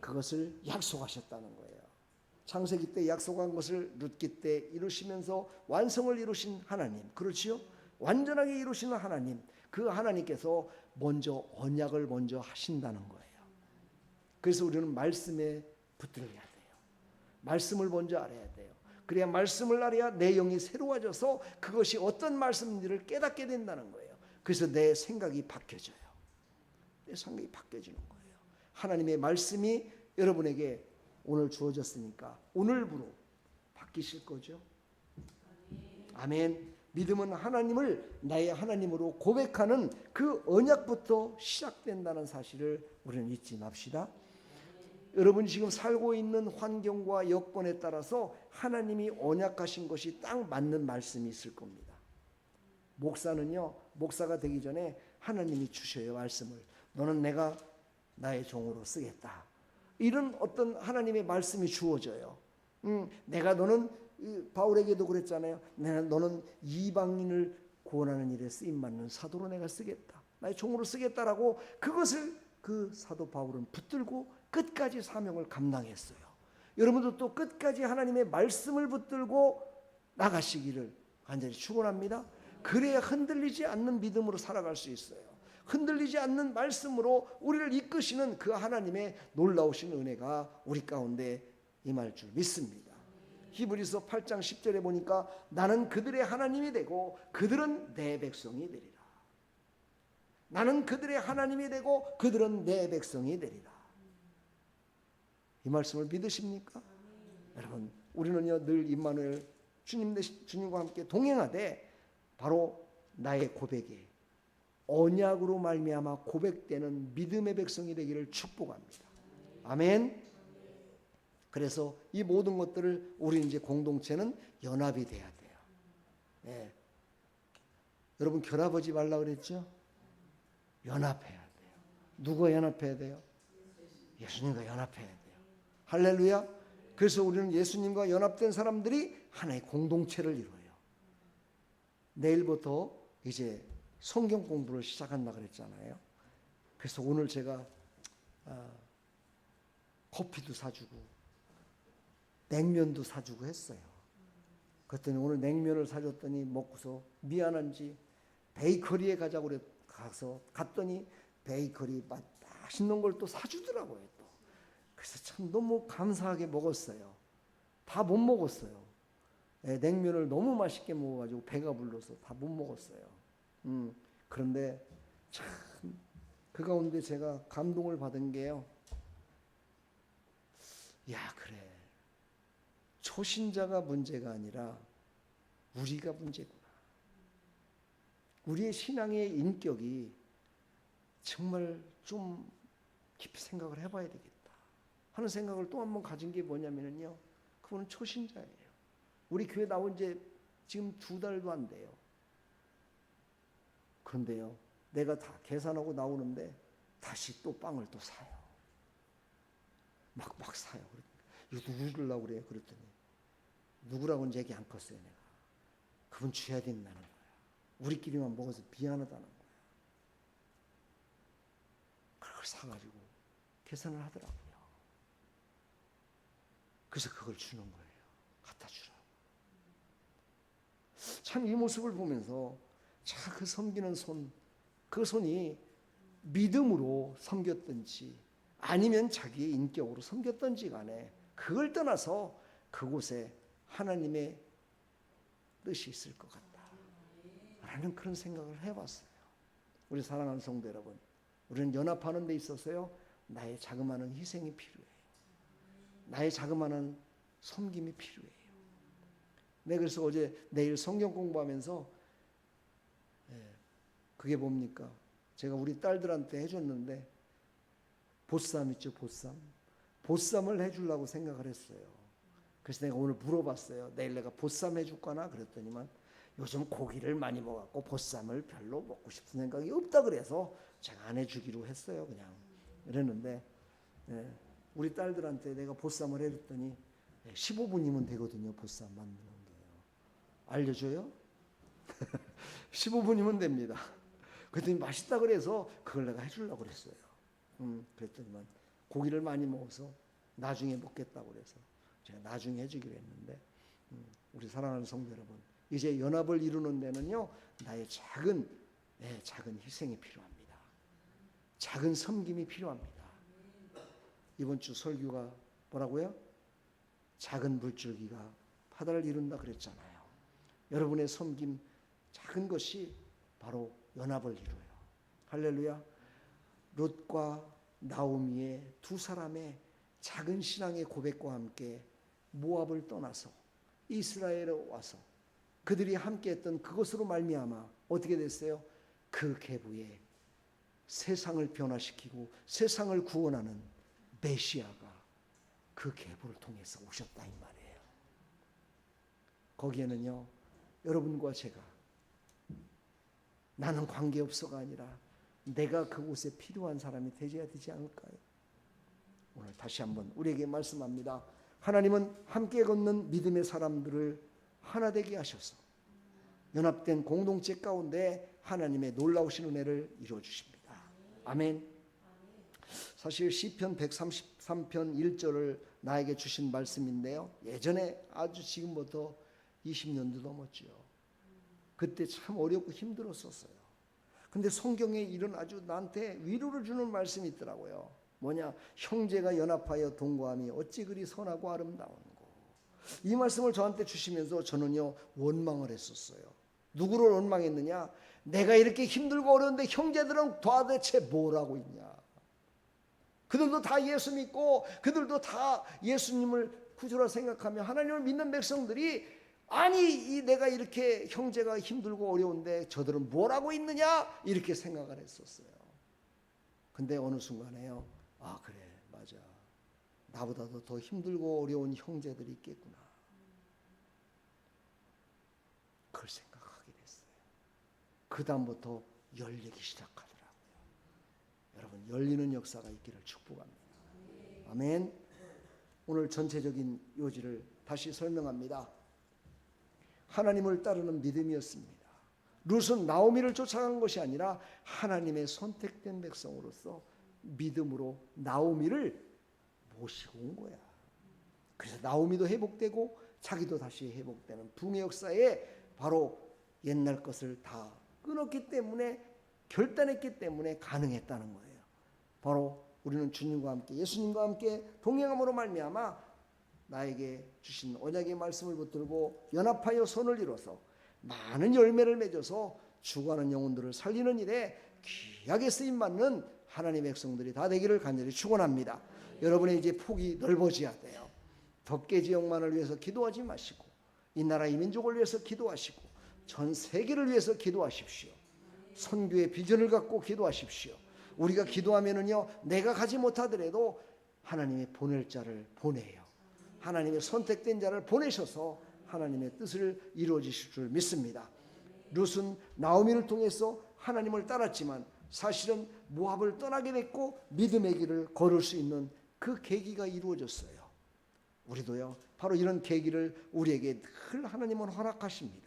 Speaker 1: 그것을 약속하셨다는 거예요. 창세기 때 약속한 것을 룻기 때 이루시면서 완성을 이루신 하나님, 그렇지요? 완전하게 이루시는 하나님, 그 하나님께서 먼저 언약을 먼저 하신다는 거예요. 그래서 우리는 말씀에 붙들어야 돼요. 말씀을 먼저 알아야 돼요. 그래야 말씀을 알아야 내 영이 새로워져서 그것이 어떤 말씀인지를 깨닫게 된다는 거예요. 그래서 내 생각이 바뀌어져요. 내 생각이 바뀌어지는 거예요. 하나님의 말씀이 여러분에게 오늘 주어졌으니까 오늘부로 바뀌실 거죠. 아멘. 믿음은 하나님을 나의 하나님으로 고백하는 그 언약부터 시작된다는 사실을 우리는 잊지 맙시다. 여러분 지금 살고 있는 환경과 여건에 따라서 하나님이 언약하신 것이 딱 맞는 말씀이 있을 겁니다. 목사는요, 목사가 되기 전에 하나님이 주셔요, 말씀을. 너는 내가 나의 종으로 쓰겠다. 이런 어떤 하나님의 말씀이 주어져요. 내가 너는, 바울에게도 그랬잖아요. 너는 이방인을 구원하는 일에 쓰임받는 사도로 내가 쓰겠다. 나의 종으로 쓰겠다라고 그것을 그 사도 바울은 붙들고 끝까지 사명을 감당했어요. 여러분도 또 끝까지 하나님의 말씀을 붙들고 나가시기를 간절히 축원합니다. 그래야 흔들리지 않는 믿음으로 살아갈 수 있어요. 흔들리지 않는 말씀으로 우리를 이끄시는 그 하나님의 놀라우신 은혜가 우리 가운데 임할 줄 믿습니다. 히브리서 8장 10절에 보니까 나는 그들의 하나님이 되고 그들은 내 백성이 되리라. 나는 그들의 하나님이 되고 그들은 내 백성이 되리라. 이 말씀을 믿으십니까? 여러분, 우리는요 늘 임마누엘 주님과 함께 동행하되 바로 나의 고백에 언약으로 말미암아 고백되는 믿음의 백성이 되기를 축복합니다. 아멘. 그래서 이 모든 것들을 우리 이제 공동체는 연합이 돼야 돼요. 예. 여러분 결합하지 말라 그랬죠? 연합해야 돼요. 누가 연합해야 돼요? 예수님과 연합해야 돼요. 할렐루야. 그래서 우리는 예수님과 연합된 사람들이 하나의 공동체를 이루어요. 내일부터 이제 성경 공부를 시작한다 그랬잖아요. 그래서 오늘 제가 커피도 사주고 냉면도 사주고 했어요. 그랬더니 오늘 냉면을 사줬더니 먹고서 미안한지 베이커리에 가자고 그래 가서 갔더니 베이커리 맛있는 걸 또 사주더라고요. 또. 그래서 참 너무 감사하게 먹었어요. 다 못 먹었어요. 냉면을 너무 맛있게 먹어가지고 배가 불러서 다 못 먹었어요. 그런데 참 그 가운데 제가 감동을 받은 게요. 야 그래 초신자가 문제가 아니라 우리가 문제구나. 우리의 신앙의 인격이 정말 좀 깊이 생각을 해봐야 되겠다 하는 생각을 또 한 번 가진 게 뭐냐면요. 그거는 초신자예요. 우리 교회 나온 지 지금 2달도 안 돼요. 그런데요, 내가 다 계산하고 나오는데 다시 또 빵을 또 사요. 막 사요. 이거 누구 주려고 그래요? 그랬더니 누구라고는 얘기 안 컸어요. 내가 그분 줘야 된다는 거야. 우리끼리만 먹어서 미안하다는 거야. 그걸 사가지고 계산을 하더라고요. 그래서 그걸 주는 거예요. 갖다 주라고. 참 이 모습을 보면서 자, 그 섬기는 손, 그 손이 믿음으로 섬겼든지 아니면 자기의 인격으로 섬겼든지 간에 그걸 떠나서 그곳에 하나님의 뜻이 있을 것 같다 라는 그런 생각을 해봤어요. 우리 사랑하는 성도 여러분, 우리는 연합하는 데 있어서요 나의 자그마한 희생이 필요해요. 나의 자그마한 섬김이 필요해요. 네, 그래서 어제 내일 성경 공부하면서 그게 뭡니까? 제가 우리 딸들한테 해줬는데 보쌈 있죠, 보쌈. 보쌈을 해주려고 생각을 했어요. 그래서 내가 오늘 물어봤어요. 내일 내가 보쌈 해줄 거나 그랬더니만 요즘 고기를 많이 먹었고 보쌈을 별로 먹고 싶은 생각이 없다 그래서 제가 안 해주기로 했어요. 그냥 이랬는데 우리 딸들한테 내가 보쌈을 해줬더니 15분이면 되거든요. 보쌈 만드는 게요. 알려줘요? 15분이면 됩니다. 그랬더니 맛있다 그래서 그걸 내가 해주려고 그랬어요. 그랬더니만 고기를 많이 먹어서 나중에 먹겠다고 그래서 제가 나중에 해주기로 했는데 우리 사랑하는 성도 여러분, 이제 연합을 이루는 데는요 나의 작은 희생이 필요합니다. 작은 섬김이 필요합니다. 이번 주 설교가 뭐라고요? 작은 물줄기가 바다를 이룬다 그랬잖아요. 여러분의 섬김 작은 것이 바로 연합을 이루어요. 할렐루야. 롯과 나오미의 두 사람의 작은 신앙의 고백과 함께 모압을 떠나서 이스라엘에 와서 그들이 함께했던 그것으로 말미암아 어떻게 됐어요? 그 계보에 세상을 변화시키고 세상을 구원하는 메시아가 그 계보를 통해서 오셨다 이 말이에요. 거기에는요, 여러분과 제가 나는 관계없어가 아니라 내가 그곳에 필요한 사람이 되어야 되지 않을까요? 오늘 다시 한번 우리에게 말씀합니다. 하나님은 함께 걷는 믿음의 사람들을 하나 되게 하셔서 연합된 공동체 가운데 하나님의 놀라우신 은혜를 이루어 주십니다. 아멘. 사실 시편 133편 1절을 나에게 주신 말씀인데요, 예전에 아주 지금부터 20년도 넘었죠. 그때 참 어렵고 힘들었었어요. 근데 성경에 이런 아주 나한테 위로를 주는 말씀이 있더라고요. 뭐냐? 형제가 연합하여 동거함이 어찌 그리 선하고 아름다운고. 이 말씀을 저한테 주시면서 저는요, 원망을 했었어요. 누구를 원망했느냐? 내가 이렇게 힘들고 어려운데 형제들은 도대체 뭘 하고 있냐? 그들도 다 예수 믿고 그들도 다 예수님을 구주라 생각하며 하나님을 믿는 백성들이, 아니 내가 이렇게 형제가 힘들고 어려운데 저들은 뭘 하고 있느냐? 이렇게 생각을 했었어요. 근데 어느 순간에요, 아 그래 맞아, 나보다도 더 힘들고 어려운 형제들이 있겠구나, 그걸 생각하게 됐어요. 그 다음부터 열리기 시작하더라고요. 여러분, 열리는 역사가 있기를 축복합니다. 아멘. 오늘 전체적인 요지를 다시 설명합니다. 하나님을 따르는 믿음이었습니다. 룻은 나오미를 쫓아간 것이 아니라 하나님의 선택된 백성으로서 믿음으로 나오미를 모시고 온 거야. 그래서 나오미도 회복되고 자기도 다시 회복되는 붕의 역사에 바로 옛날 것을 다 끊었기 때문에, 결단했기 때문에 가능했다는 거예요. 바로 우리는 주님과 함께, 예수님과 함께 동행함으로 말미암아 나에게 주신 언약의 말씀을 붙들고 연합하여 손을 이뤄서 많은 열매를 맺어서 죽어가는 영혼들을 살리는 일에 귀하게 쓰임받는 하나님의 백성들이 다 되기를 간절히 축원합니다. 여러분의 이제 폭이 넓어져야 돼요. 덕계 지역만을 위해서 기도하지 마시고 이 나라 이 민족을 위해서 기도하시고 전 세계를 위해서 기도하십시오. 선교의 비전을 갖고 기도하십시오. 우리가 기도하면은요, 내가 가지 못하더라도 하나님의 보낼 자를 보내요. 하나님의 선택된 자를 보내셔서 하나님의 뜻을 이루어 주실 줄 믿습니다. 룻은 나오미를 통해서 하나님을 따랐지만 사실은 모압을 떠나게 됐고 믿음의 길을 걸을 수 있는 그 계기가 이루어졌어요. 우리도요, 바로 이런 계기를 우리에게 늘 하나님은 허락하십니다.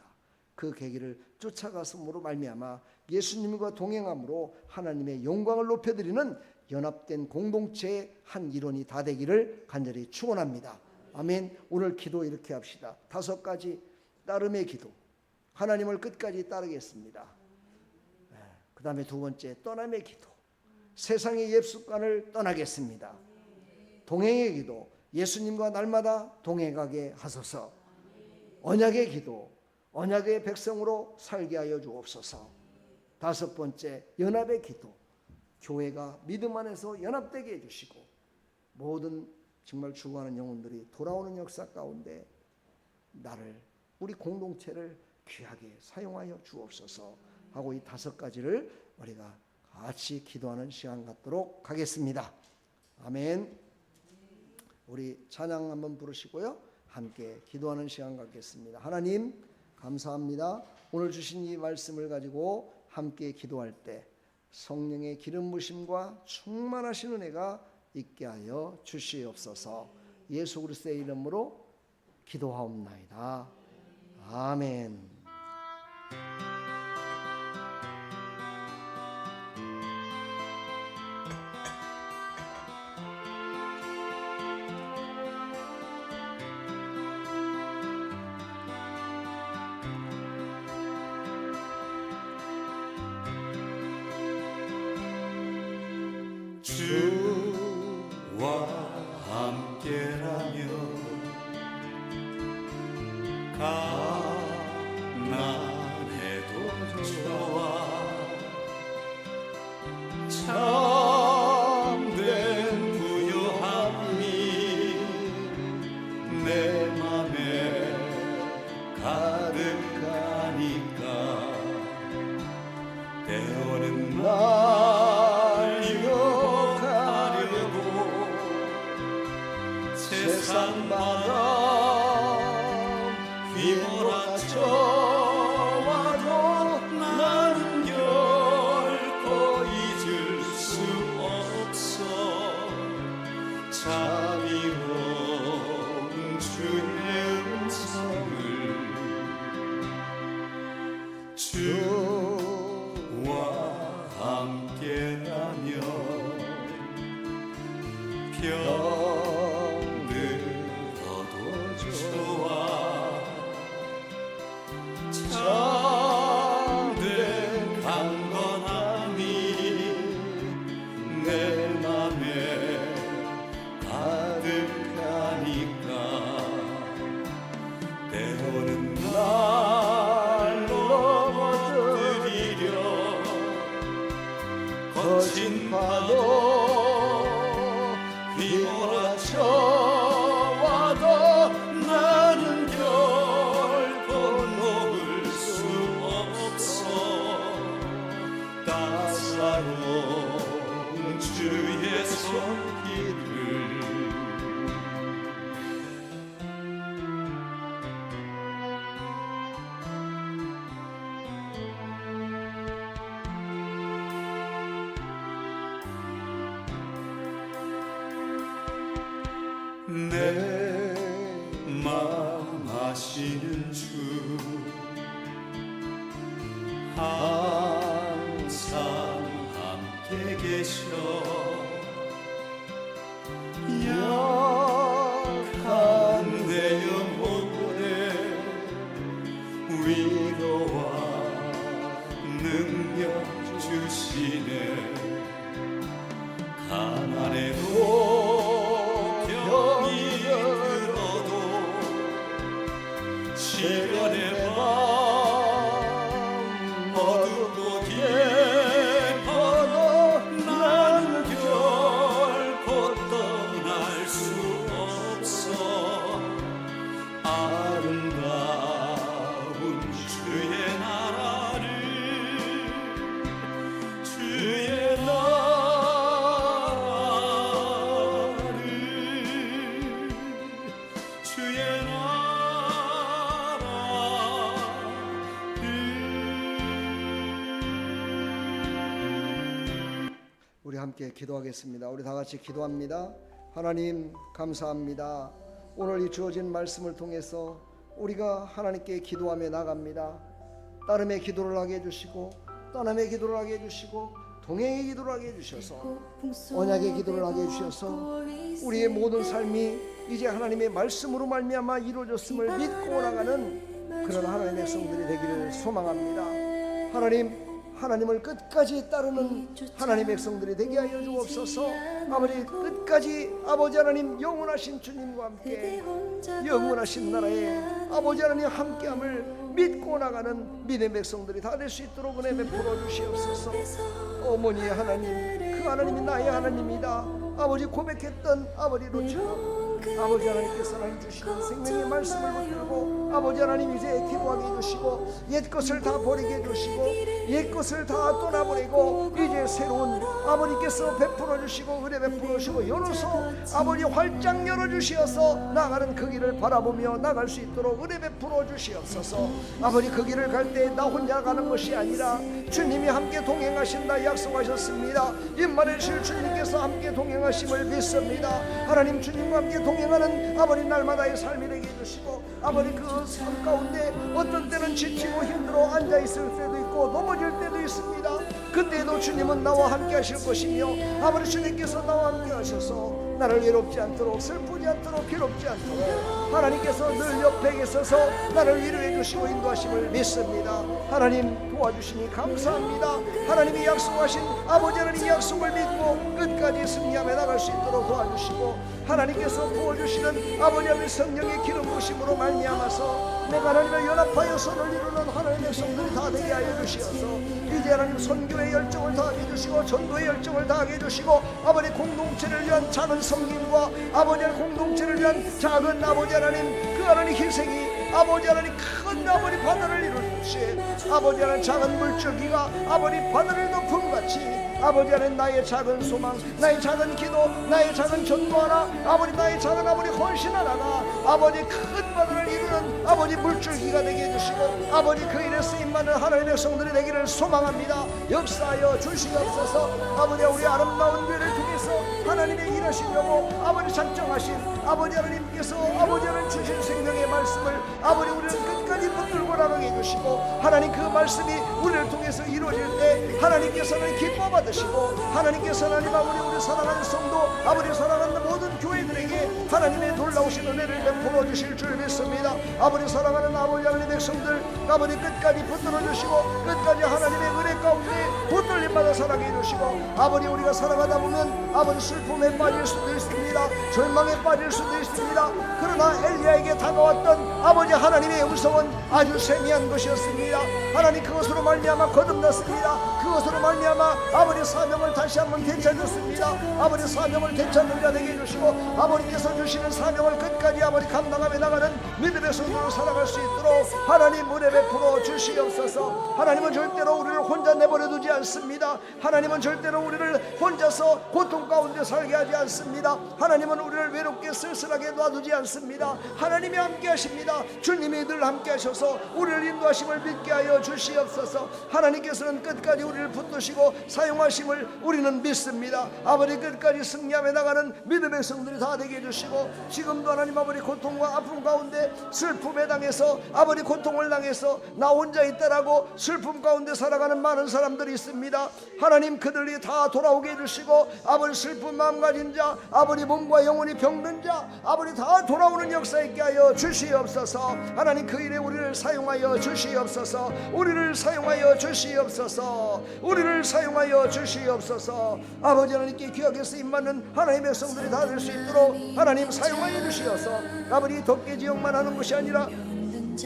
Speaker 1: 그 계기를 쫓아갔음으로 말미암아 예수님과 동행함으로 하나님의 영광을 높여드리는 연합된 공동체의 한 일원이 다 되기를 간절히 축원합니다. 아멘. 오늘 기도 이렇게 합시다. 5가지 따름의 기도. 하나님을 끝까지 따르겠습니다. 그 다음에 2번째, 떠남의 기도. 세상의 옛 습관을 떠나겠습니다. 동행의 기도. 예수님과 날마다 동행하게 하소서. 언약의 기도. 언약의 백성으로 살게 하여 주옵소서. 5번째, 연합의 기도. 교회가 믿음 안에서 연합되게 해주시고 모든 정말 죽어가는 영혼들이 돌아오는 역사 가운데 나를, 우리 공동체를 귀하게 사용하여 주옵소서 하고 이 5가지를 우리가 같이 기도하는 시간 갖도록 하겠습니다. 아멘. 우리 찬양 한번 부르시고요, 함께 기도하는 시간 갖겠습니다. 하나님 감사합니다. 오늘 주신 이 말씀을 가지고 함께 기도할 때 성령의 기름 부심과 충만하신 은혜가 있게 하여 주시옵소서. 예수 그리스도의 이름으로 기도하옵나이다. 아멘.
Speaker 2: 주와 함께라면 가난해도 좋아. 참된 부요함이 내 맘에 가득하여 찬양마다 휘몰아쳐와도 나는 결코 잊을 수 없어 자비로운 주의 음성을 주와 함께라면 병들어도 좋아 참된 강건함이 내 맘에 가득하니까 때로는 날 넘어뜨리려 거친 파도 휘몰아쳐와도 나는 결코 녹을 수 없어 따사로운 주의 손길을 내 마음 아시는 주 항상 함께 계셔 약한 내 영혼에 위로와 능력 주시네 가난해도 병이 들어도 시련의 밤 어둡고 깊어도 나는 결코 떠날 수 없어 아름다운 주의 나라를 주의
Speaker 1: 우리 함께 기도하겠습니다. 우리 다 같이 기도합니다. 하나님 감사합니다. 오늘 이 주어진 말씀을 통해서 우리가 하나님께 기도하며 나갑니다. 따름의 기도를 하게 해주시고 떠남의 기도를 하게 해주시고 동행의 기도를 하게 해주셔서 언약의 기도를 하게 해주셔서 우리의 모든 삶이 이제 하나님의 말씀으로 말미암아 이루어졌음을 믿고 나가는 그런 하나님의 백성들이 되기를 소망합니다. 하나님을 끝까지 따르는 하나님의 백성들이 되게 하여 주옵소서. 아버지 끝까지 아버지 하나님 영원하신 주님과 함께 영원하신 나라에 아버지 하나님 함께함을 믿고 나가는 믿음의 백성들이 다 될 수 있도록 은혜 베풀어 주시옵소서. 어머니 하나님 그 하나님이 나의 하나님이다 아버지 고백했던 아버지 로처럼 아버지 하나님께서 하나님 주시는 생명의 말씀을 붙들고 아버지 하나님 이제 기도하게 해주시고 옛것을 다 버리게 해주시고 옛것을 다 떠나버리고 이제 새로운 아버지께서 베풀어 주시고 은혜 베풀어 주시고 열어서 아버지 활짝 열어주시어서 나가는 그 길을 바라보며 나갈 수 있도록 은혜 베풀어 주시옵소서. 아버지 그 길을 갈 때 나 혼자 가는 것이 아니라 주님이 함께 동행하신다 약속하셨습니다. 임마누엘 주님께서 함께 동행하심을 믿습니다. 하나님 주님과 함께 동행하는 아버지 날마다의 삶이 되게 해주시고 아버지 그 삶 가운데 어떤 때는 지치고 힘들어 앉아있을 때도 있고 넘어질 때도 있습니다. 그때도 주님은 나와 함께 하실 것이며 아버지 주님께서 나와 함께 하셔서 나를 외롭지 않도록 슬프지 않도록 괴롭지 않도록 하나님께서 늘 옆에 계셔서 나를 위로해 주시고 인도하심을 믿습니다. 하나님 도와주시니 감사합니다. 하나님이 약속하신 아버지 하나님 약속을 믿고 끝까지 승리하며 나갈 수 있도록 도와주시고 하나님께서 부어주시는 아버지 하나님 성령의 기름 부으심으로 말미암아서 내가 하나님과 연합하여 선을 이루는 하나님의 백성들이 다 되게 하여 주시어서 이제 하나님 선교의 열정을 다하게 해주시고 전도의 열정을 다하게 해주시고 아버지 공동체를 위한 작은 섬김과 아버지 하나님 공동체를 위한 작은 아버지 하나님 그 하나님 희생이 아버지 하나님 큰 아버지 바다를 이루듯이 아버지 하나님 작은 물줄기가 아버지 바다를 높은 같이 같이 아버지 안에 나의 작은 소망, 나의 작은 기도, 나의 작은 전도 하나, 아버지 나의 작은 아버지 헌신 하나가 아버지 큰 바다를 이루는 아버지 물줄기가 되게 해주시고 아버지 그 일에 쓰임받는 하나님의 백성들이 되기를 소망합니다. 역사하여 주시옵소서. 아버지 우리 아름다운 교회를 통해서 하나님의 일하시려고 아버지 작정하신 아버지 하나님께서 아버지 하나님 주신 생명의 말씀을 아버지 우리를 끝까지 붙들고 나가게 해주시고 하나님 그 말씀이 우리를 통해서 이루어질 때 하나님께서는 기뻐 받으시고 하나님께서 하나님 아버지 우리 사랑하는 성도 아버지 사랑하는 모든 교회들에게 하나님의 놀라우신 은혜를 베풀어 주실 줄 믿습니다. 아버지 사랑하는 아버지 하나님 백성들 아버지 끝까지 붙들어 주시고 끝까지 하나님의 은혜 가운데 붙들림 받아 살아게 해주시고 아버지 우리가 살아가다 보면 아버지 슬픔에 빠질 수도 있습니다. 절망에 빠질 수도 있습니다. 그러나 엘리야에게 다가왔던 아버지 하나님의 음성은 아주 세미한 것이었습니다. 하나님 그것으로 말미암아 거듭났습니다. 그것으로 말미암아 아버지 사명을 다시 한번 되찾았습니다. 아버지 사명을 되찾는 자 되게 해주시고 아버지께서 주시는 사명을 끝까지 아버지 감당하며 나가는 믿음의 성도로 살아갈 수 있도록 하나님 은혜 베풀어 주시옵소서. 하나님은 절대로 우리를 혼자 내버려 두지 않습니다. 하나님은 절대로 우리를 혼자서 고통 가운데 살게 하지 않습니다. 하나님은 우리를 외롭게 쓸쓸하게 놔두지 않습니다. 하나님이 함께 하십니다. 주님이 늘 함께 하셔서 우리를 인도하심을 믿게 하여 주시옵소서. 하나님께서는 끝까지 우리를 붙드시고 사용하심을 우리는 믿습니다. 아버지 끝까지 승리하며 나가는 믿음의 성들이 다 되게 해주시고 지금도 하나님 아버지 고통과 아픔 가운데 슬픔에 당해서 아버지 고통을 당해서 나 혼자 있다라고 슬픔 가운데 살아가는 많은 사람들이 있습니다. 하나님 그들이 다 돌아오게 해주시고 아버지 슬픈 마음 가진 자 아버지 몸과 영혼이 병든 자 아버지 다 돌아오는 역사 있게 하여 주시옵소서. 하나님 그 일에 우리를 사용하여 주시옵소서. 우리를 사용하여 주시옵소서. 우리를 사용하여 주시옵소서. 아버지 하나님께 귀하게 쓰임받는 하나님의 백성들이 다 될 수 있도록 하나님 사용하여 주시옵소서. 아버지 덮개 지역만 하는 것이 아니라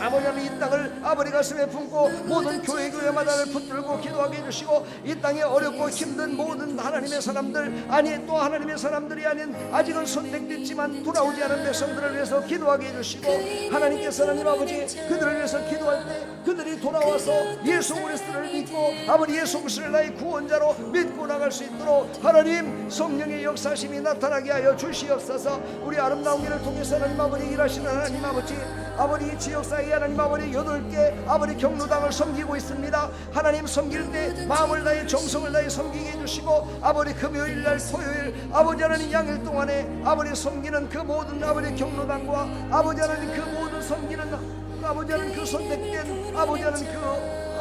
Speaker 1: 아버지 하나님 이 땅을 아버지 가슴에 품고 모든 교회마다를 붙들고 기도하게 해주시고 이 땅에 어렵고 힘든 모든 하나님의 사람들 아니 또 하나님의 사람들이 아닌 아직은 선택됐지만 돌아오지 않은 백성들을 위해서 기도하게 해주시고 하나님께서 하나님 아버지 그들을 위해서 기도할 때 그들이 돌아와서 예수 그리스도를 믿고 아버지 예수 그리스도를 나의 구원자로 믿고 나갈 수 있도록 하나님 성령의 역사심이 나타나게 하여 주시옵소서. 우리 아름다운 길을 통해서 하나님 아버지 일하시는 하나님 아버지 이 지역사회에 하나님 아버지 8개 아버지 경로당을 섬기고 있습니다. 하나님 섬길 때 마음을 다해 정성을 다해 섬기게 해주시고 아버지 금요일날 토요일 아버지 하나님 양일 동안에 아버지 섬기는 그 모든 아버지 경로당과 아버지 하나님 그 모든 섬기는 아버지 하나님 그 선택된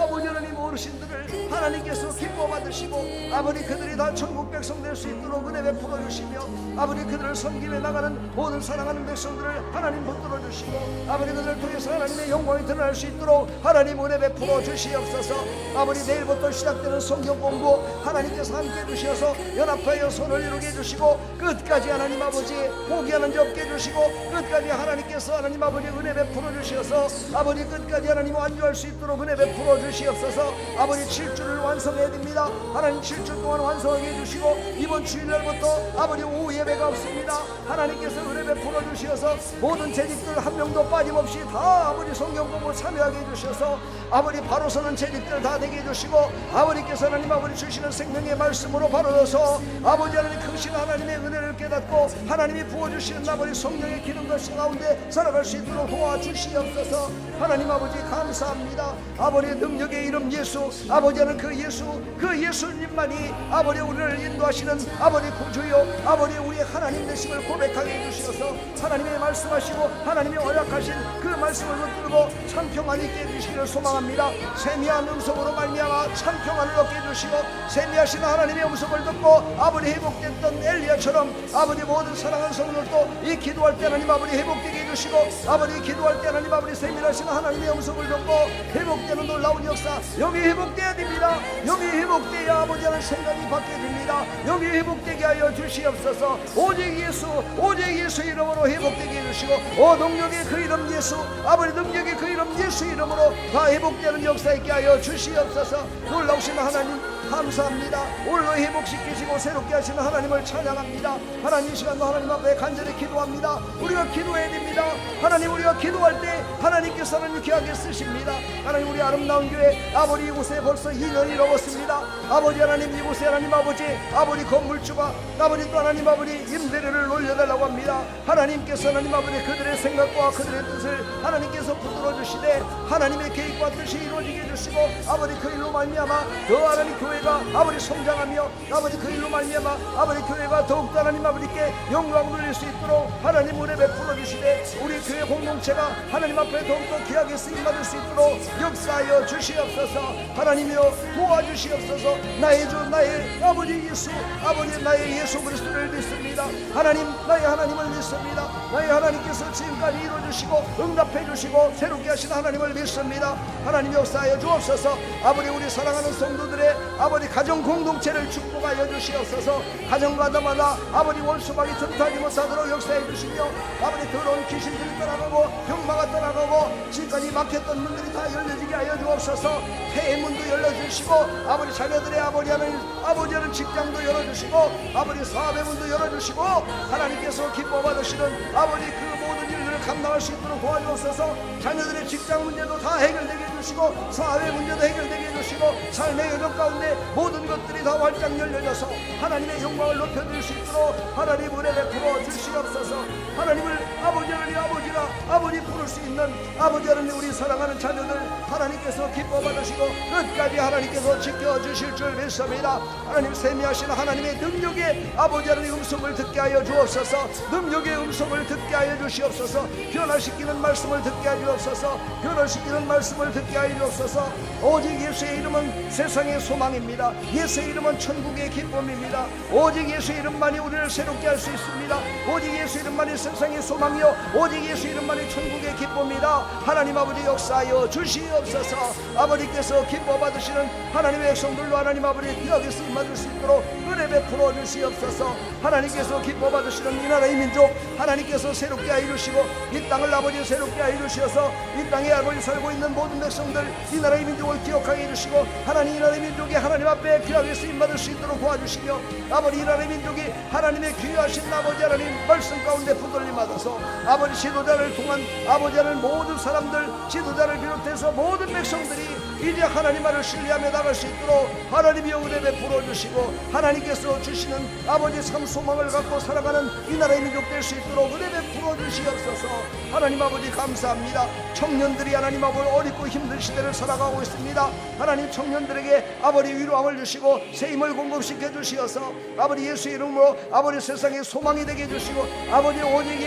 Speaker 1: 아버지 하나님 어르신들을 하나님께서 기뻐 받으시고 아버지 그들이 다 천국 백성 될 수 있도록 은혜 베풀어 주시며 아버지 그들을 섬기며 나가는 모든 사랑하는 백성들을 하나님 붙들어 주시고 아버지 그들을 통해서 하나님의 영광이 드러날 수 있도록 하나님 은혜 베풀어 주시옵소서. 아버지 내일부터 시작되는 성경 공부 하나님께서 함께 해주셔서 연합하여 손을 이루게 해주시고 끝까지 하나님 아버지 포기하는 자 없게 해주시고 끝까지 하나님께서 하나님 아버지 은혜 베풀어 주셔서 아버지 끝까지 하나님 완주할 수 있도록 은혜 베풀어 주시옵소서. 아버지 7주를 완성해야 됩니다. 하나님 7주 동안 완성하게 해주시고 이번 주일날부터 아버지 오후 예배가 없습니다. 하나님께서 은혜 베풀어 주셔서 모든 재직들 한 명도 빠짐없이 다 아버지 성경 공부 참여하게 해주셔서 아버지 바로 서는 재직들 다 되게 해주시고 아버지께서 하나님 아버지 주시는 생명의 말씀으로 바로 서서 아버지 하나님 크신 하나님의 은혜를 깨닫고 하나님이 부어주시는 아버지 성령의 기름 가운데 살아갈 수 있도록 도와주시옵소서. 하나님 아버지 감사합니다. 아버지 능력의 이름 예수 아버지 하는 그 예수님만이 아버지 우리를 인도하시는 아버지 구주요 아버지 우리 하나님 되심을 고백하게 해주셔서 하나님의 말씀하시고 하나님의 허락하신 그 말씀을 붙들고 참평안이 있게 해주시기를 소망합니다. 세미한 음성으로 말미암아 참평안을 얻게 해주시고 세미하신 하나님의 음성을 듣고 아버지 회복됐던 엘리야처럼 아버지 모든 사랑하는 성도들도 이 기도할 때 하나님 아버지 회복되게 해주시고 아버지 기도할 때 하나님 아버지 세미하신 하나님의 음성을 듣고 회복되는 놀라운 역사 여기 회복돼야 됩니다. 여기 회복돼야 아버지 하는 생각이 바뀌게 됩니다. 여기 회복되게 하여 주시옵소서. 오직 예수 이름으로 회복되게 해주시고 능력의 그 이름 예수 아버지 능력의 그 이름 예수 이름으로 다 회복되는 역사 있게 하여 주시옵소서. 놀라우신 하나님 감사합니다. 오늘도 회복시키시고 새롭게 하시는 하나님을 찬양합니다. 하나님 이 시간도 하나님 앞에 간절히 기도합니다. 우리가 기도해야 됩니다. 하나님 우리가 기도할 때 하나님께서는 귀하게 쓰십니다. 하나님 우리 아름다운 교회 아버지 이곳에 벌써 2년이 넘었습니다. 아버지 하나님 이곳에 하나님 아버지 건물주가 아버지 또 하나님 아버지 임대료를 올려달라고 합니다. 하나님께서 하나님 아버지 그들의 생각과 그들의 뜻을 하나님께서 붙들어 주시되 하나님의 계획과 뜻이 이루어지게 해주시고 아버지 그 일로 말미암아 더 하나님 교회가 아버지 성장하며 아버지 그 일로 말미암아 아버지 교회가 더욱더 하나님 아버지께 영광 돌릴 수 있도록 하나님 은혜 베풀어 주시되 우리 교회 공동체가 하나님 앞에 더욱더 귀하게 쓰임받을 수 있도록 역사하여 주시옵소서. 하나님이여 도와주시옵소서. 나의 주 나의 아버지 예수 아버지 나의 예수 그리스도를 믿습니다. 하나님 나의 하나님을 믿습니다. 나의 하나님께서 지금까지 이루어주시고 응답해주시고 새롭게 하신 하나님을 믿습니다. 하나님 역사하여 주옵소서. 아버지 우리 사랑하는 성도들의 아버지 가정 공동체를 축복하여 주시옵소서. 가정마다마다 아버지 원수막이 틈타지 못하도록 역사해 주시며 아버지 더러운 귀신들이 떠나가고 병마가 떠나가고 지금까지 막혔던 문들이 다 열려지게 하여 주옵소서. 폐의 문도 열려주시고 아버지 자녀들의 아버지 하는 직장도 열어주시고 아버지 사업의 문도 열어주시고 하나님께서 기뻐 받으시는 아버지 그 모든 일들을 감당할 수 있도록 도와주옵소서. 자녀들의 직장 문제도 다 해결되게 해주시고 사회 문제도 해결되게 해주시고 삶의 여정 가운데 모든 것들이 다 활짝 열려져서 하나님의 영광을 높여드릴 수 있도록 하나님 은혜 베풀어 주시옵소서. 하나님을 아버지를 아버지라 아버지 부를 수 있는 아버지 하나님 우리 사랑하는 자녀들 하나님께서 기뻐 받으시고 끝까지 하나님께서 지켜주실 줄 믿습니다. 하나님 세미하신 하나님의 능력의 아버지 하나님 음성을 듣게 하여 주옵소서. 능력의 음성을 듣게 하여 주시옵소서. 변화시키는 말씀을 듣게 하여 주옵소서. 변화시키는 말씀을 듣게 하여 주옵소서. 오직 예수의 이름은 세상의 소망입니다. 예수의 이름은 천국의 기쁨입니다. 오직 예수의 이름만이 우리를 새롭게 할 수 있습니다. 오직 예수의 이름만이 세상의 소망이요 오직 예수의 이름만이 천국의 기쁨입니다. 하나님 아버지 역사하여 주시옵소서. 아버지께서 기뻐 받으시는 하나님의 백성들로 하나님 아버지 귀하게 쓰임 받을 수 있도록 은혜 베풀어 주시옵소서. 하나님께서 기뻐 받으시는 이 나라의 민족 하나님께서 새롭게 하여 주시고 이 땅을 아버지 새롭게 하여 주셔서 이 땅에 아버지 살고 있는 모든 백성들 이 나라의 민족을 기억하게 해주시고 하나님 이 나라의 민족이 하나님 앞에 귀하게 쓰임 받을 수 있도록 도와주시며 아버지 이 나라의 민족이 하나님의 귀하신 아버지 하나님 말씀 가운데 붙들림 받아서 아버지 지도자를 통한 아버지 하나님 모든 사람들 지도자를 비롯해서 모든 백성들이 이제 하나님만을 신뢰하며 나갈 수 있도록 하나님이 은혜 베풀어 주시고 하나님께서 주시는 아버지 참 소망을 갖고 살아가는 이 나라의 민족 될 수 있도록 은혜 베풀어 주시옵소서. 하나님 아버지 감사합니다. 청년들이 하나님 아버지 어렵고 힘든 시대를 살아가고 있습니다. 하나님 청년들에게 아버지 위로함을 주시고 새 힘을 공급시켜 주시어서 아버지 예수 이름으로 아버지 세상의 소망이 되게 해주시고 아버지 오직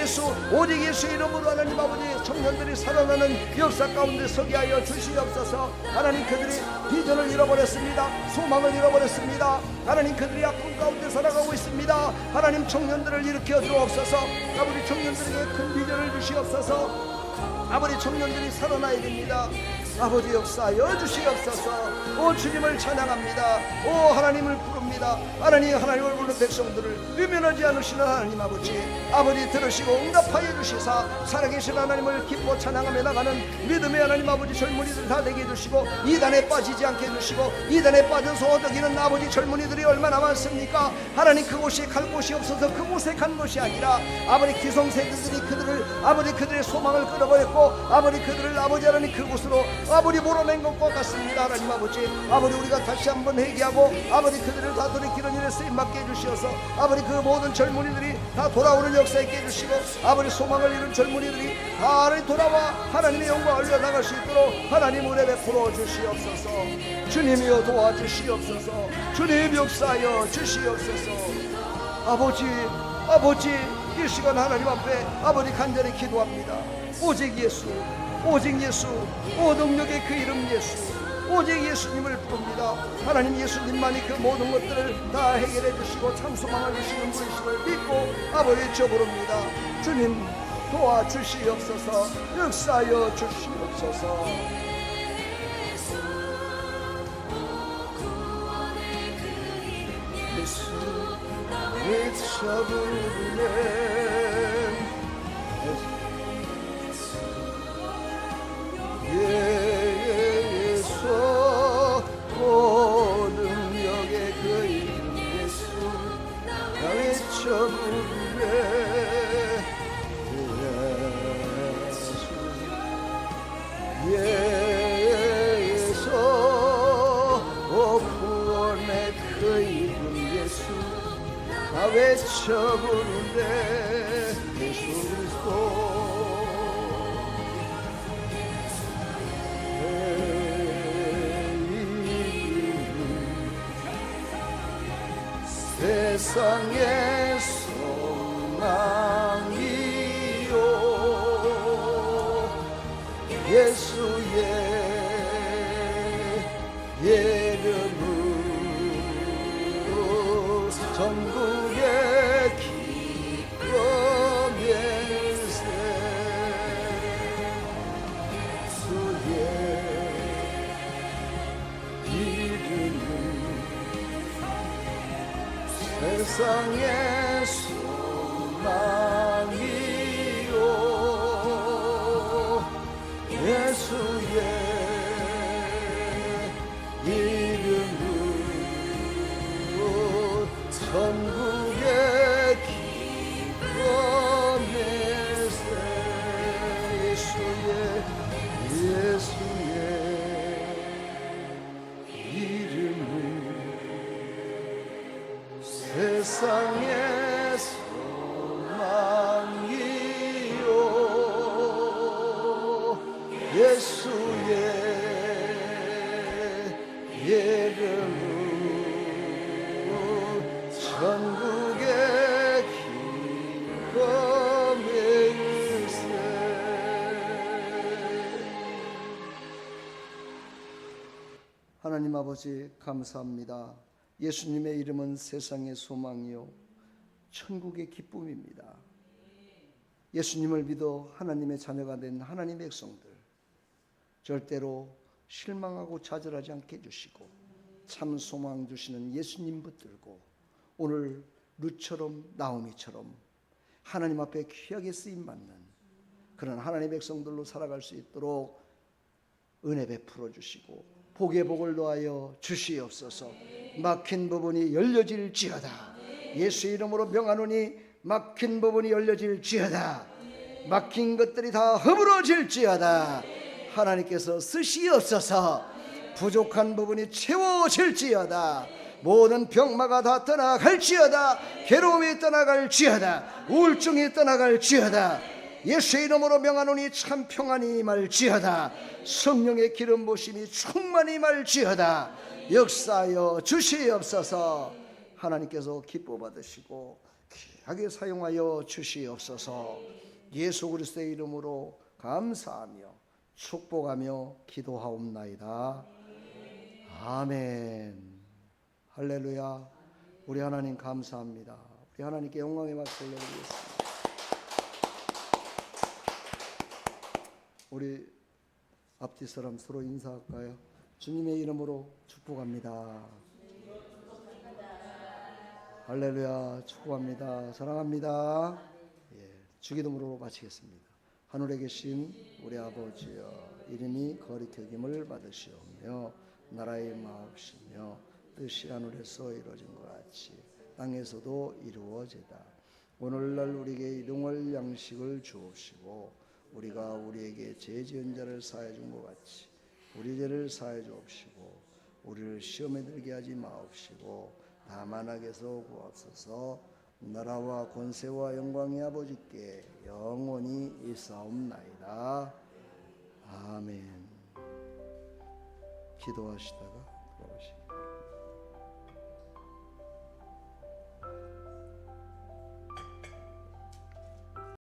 Speaker 1: 예수 이름으로 하나님 아버지 청년들이 살아나는 역사 가운데 서게 하여 주시옵소서. 하나님 그들이 비전을 잃어버렸습니다. 소망을 잃어버렸습니다. 하나님 그들이 아픔 가운데 살아가고 있습니다. 하나님 청년들을 일으켜 주옵소서. 아버지 청년들에게 큰 비전을 주시옵소서. 아버지 청년들이 살아나야 됩니다. 아버지 역사하여 주시옵소서. 오 주님을 찬양합니다. 오 하나님을 부릅니다. 하나님을 부르는 백성들을 외면하지 않으시는 하나님 아버지 들으시고 응답하여 주시사 살아계신 하나님을 기뻐 찬양하며 나가는 믿음의 하나님 아버지 젊은이들 다 되게 해주시고 이단에 빠지지 않게 해주시고 이단에 빠져서 어덕이는 아버지 젊은이들이 얼마나 많습니까? 하나님 그곳이 갈 곳이 없어서 그곳에 간 것이 아니라 아버지 기성세대들이 그들의 소망을 끊어버렸고 아버지 그들을 아버지 하나님 그곳으로 아버지 몰아낸 것과 같습니다. 하나님 아버지 우리가 다시 한번 회개하고 아버지 그들을 다 돌이키는 일에 쓰임받게 해주시어서 아버지 그 모든 젊은이들이 다 돌아오는 역사 있게 해주시고 아버지 소망을 잃은 젊은이들이 다 돌아와 하나님의 영광을 올려나갈 수 있도록 하나님 은혜 베풀어 주시옵소서. 주님이여 도와주시옵소서. 주님 역사하여 주시옵소서. 아버지 이 시간 하나님 앞에 아버지 간절히 기도합니다. 오직 예수 오 능력의 그 이름 예수 오직 예수님을 부릅니다. 하나님 예수님만이 그 모든 것들을 다 해결해 주시고 참 소망을 주시는 분이심을 믿고 아버지 저 부릅니다. 주님 도와주시옵소서. 역사하여 주시옵소서. 예수 외쳐부르네 예수 오 능력 외쳐 부르네 예수 구원의 그 이름 예수 다 외쳐 부르네 예수 그리스도 세상의 소망이요 예수의 이름으로 전국의 기쁨일세 예수의 이름은 세상의 소망이요 예수의 이름으로 전국의 기쁨일세 예수의 이름은 세상의 소망이요 예수의 이름으로 전국의 기쁨일세 하나님 아버지 감사합니다. 예수님의 이름은 세상의 소망이요 천국의 기쁨입니다. 예수님을 믿어 하나님의 자녀가 된 하나님의 백성들 절대로 실망하고 좌절하지 않게 해주시고 참 소망 주시는 예수님 붙들고 오늘 룻처럼 나오미처럼 하나님 앞에 귀하게 쓰임받는 그런 하나님의 백성들로 살아갈 수 있도록 은혜 베풀어 주시고 복의 복을 더하여 주시옵소서. 막힌 부분이 열려질지어다. 예수 이름으로 명하노니 막힌 부분이 열려질지어다. 막힌 것들이 다 허물어질지어다. 하나님께서 쓰시옵소서. 부족한 부분이 채워질지어다. 모든 병마가 다 떠나갈지어다. 괴로움이 떠나갈지어다. 우울증이 떠나갈지어다. 예수 이름으로 명하노니 참 평안이 임할지어다. 성령의 기름 부심이 충만히 임할지어다. 역사하여 주시옵소서. 하나님께서 기뻐 받으시고 귀하게 사용하여 주시옵소서. 예수 그리스도의 이름으로 감사하며 축복하며 기도하옵나이다. 아멘. 할렐루야. 우리 하나님 감사합니다. 우리 하나님께 영광의 박수를 올려드리겠습니다. 우리 앞뒤 사람 서로 인사할까요? 주님의 이름으로 축복합니다. 할렐루야. 축복합니다. 사랑합니다. 주기도문으로 마치겠습니다. 하늘에 계신 우리 아버지여, 이름이 거룩히 여김을 받으시오며 나라의 마옵시며 뜻이 하늘에서 이루어진 것 같이 땅에서도 이루어지다. 오늘날 우리에게 일용할 양식을 주옵시고 우리가 우리에게 죄 지은 자를 사하여 준 것 같이 우리 죄를 사하여 주옵시고 우리를 시험에 들게 하지 마옵시고 다만 악에서 구하옵소서. 나라와 권세와 영광이 아버지께 영원히 있사옵나이다. 아멘. 기도하시다가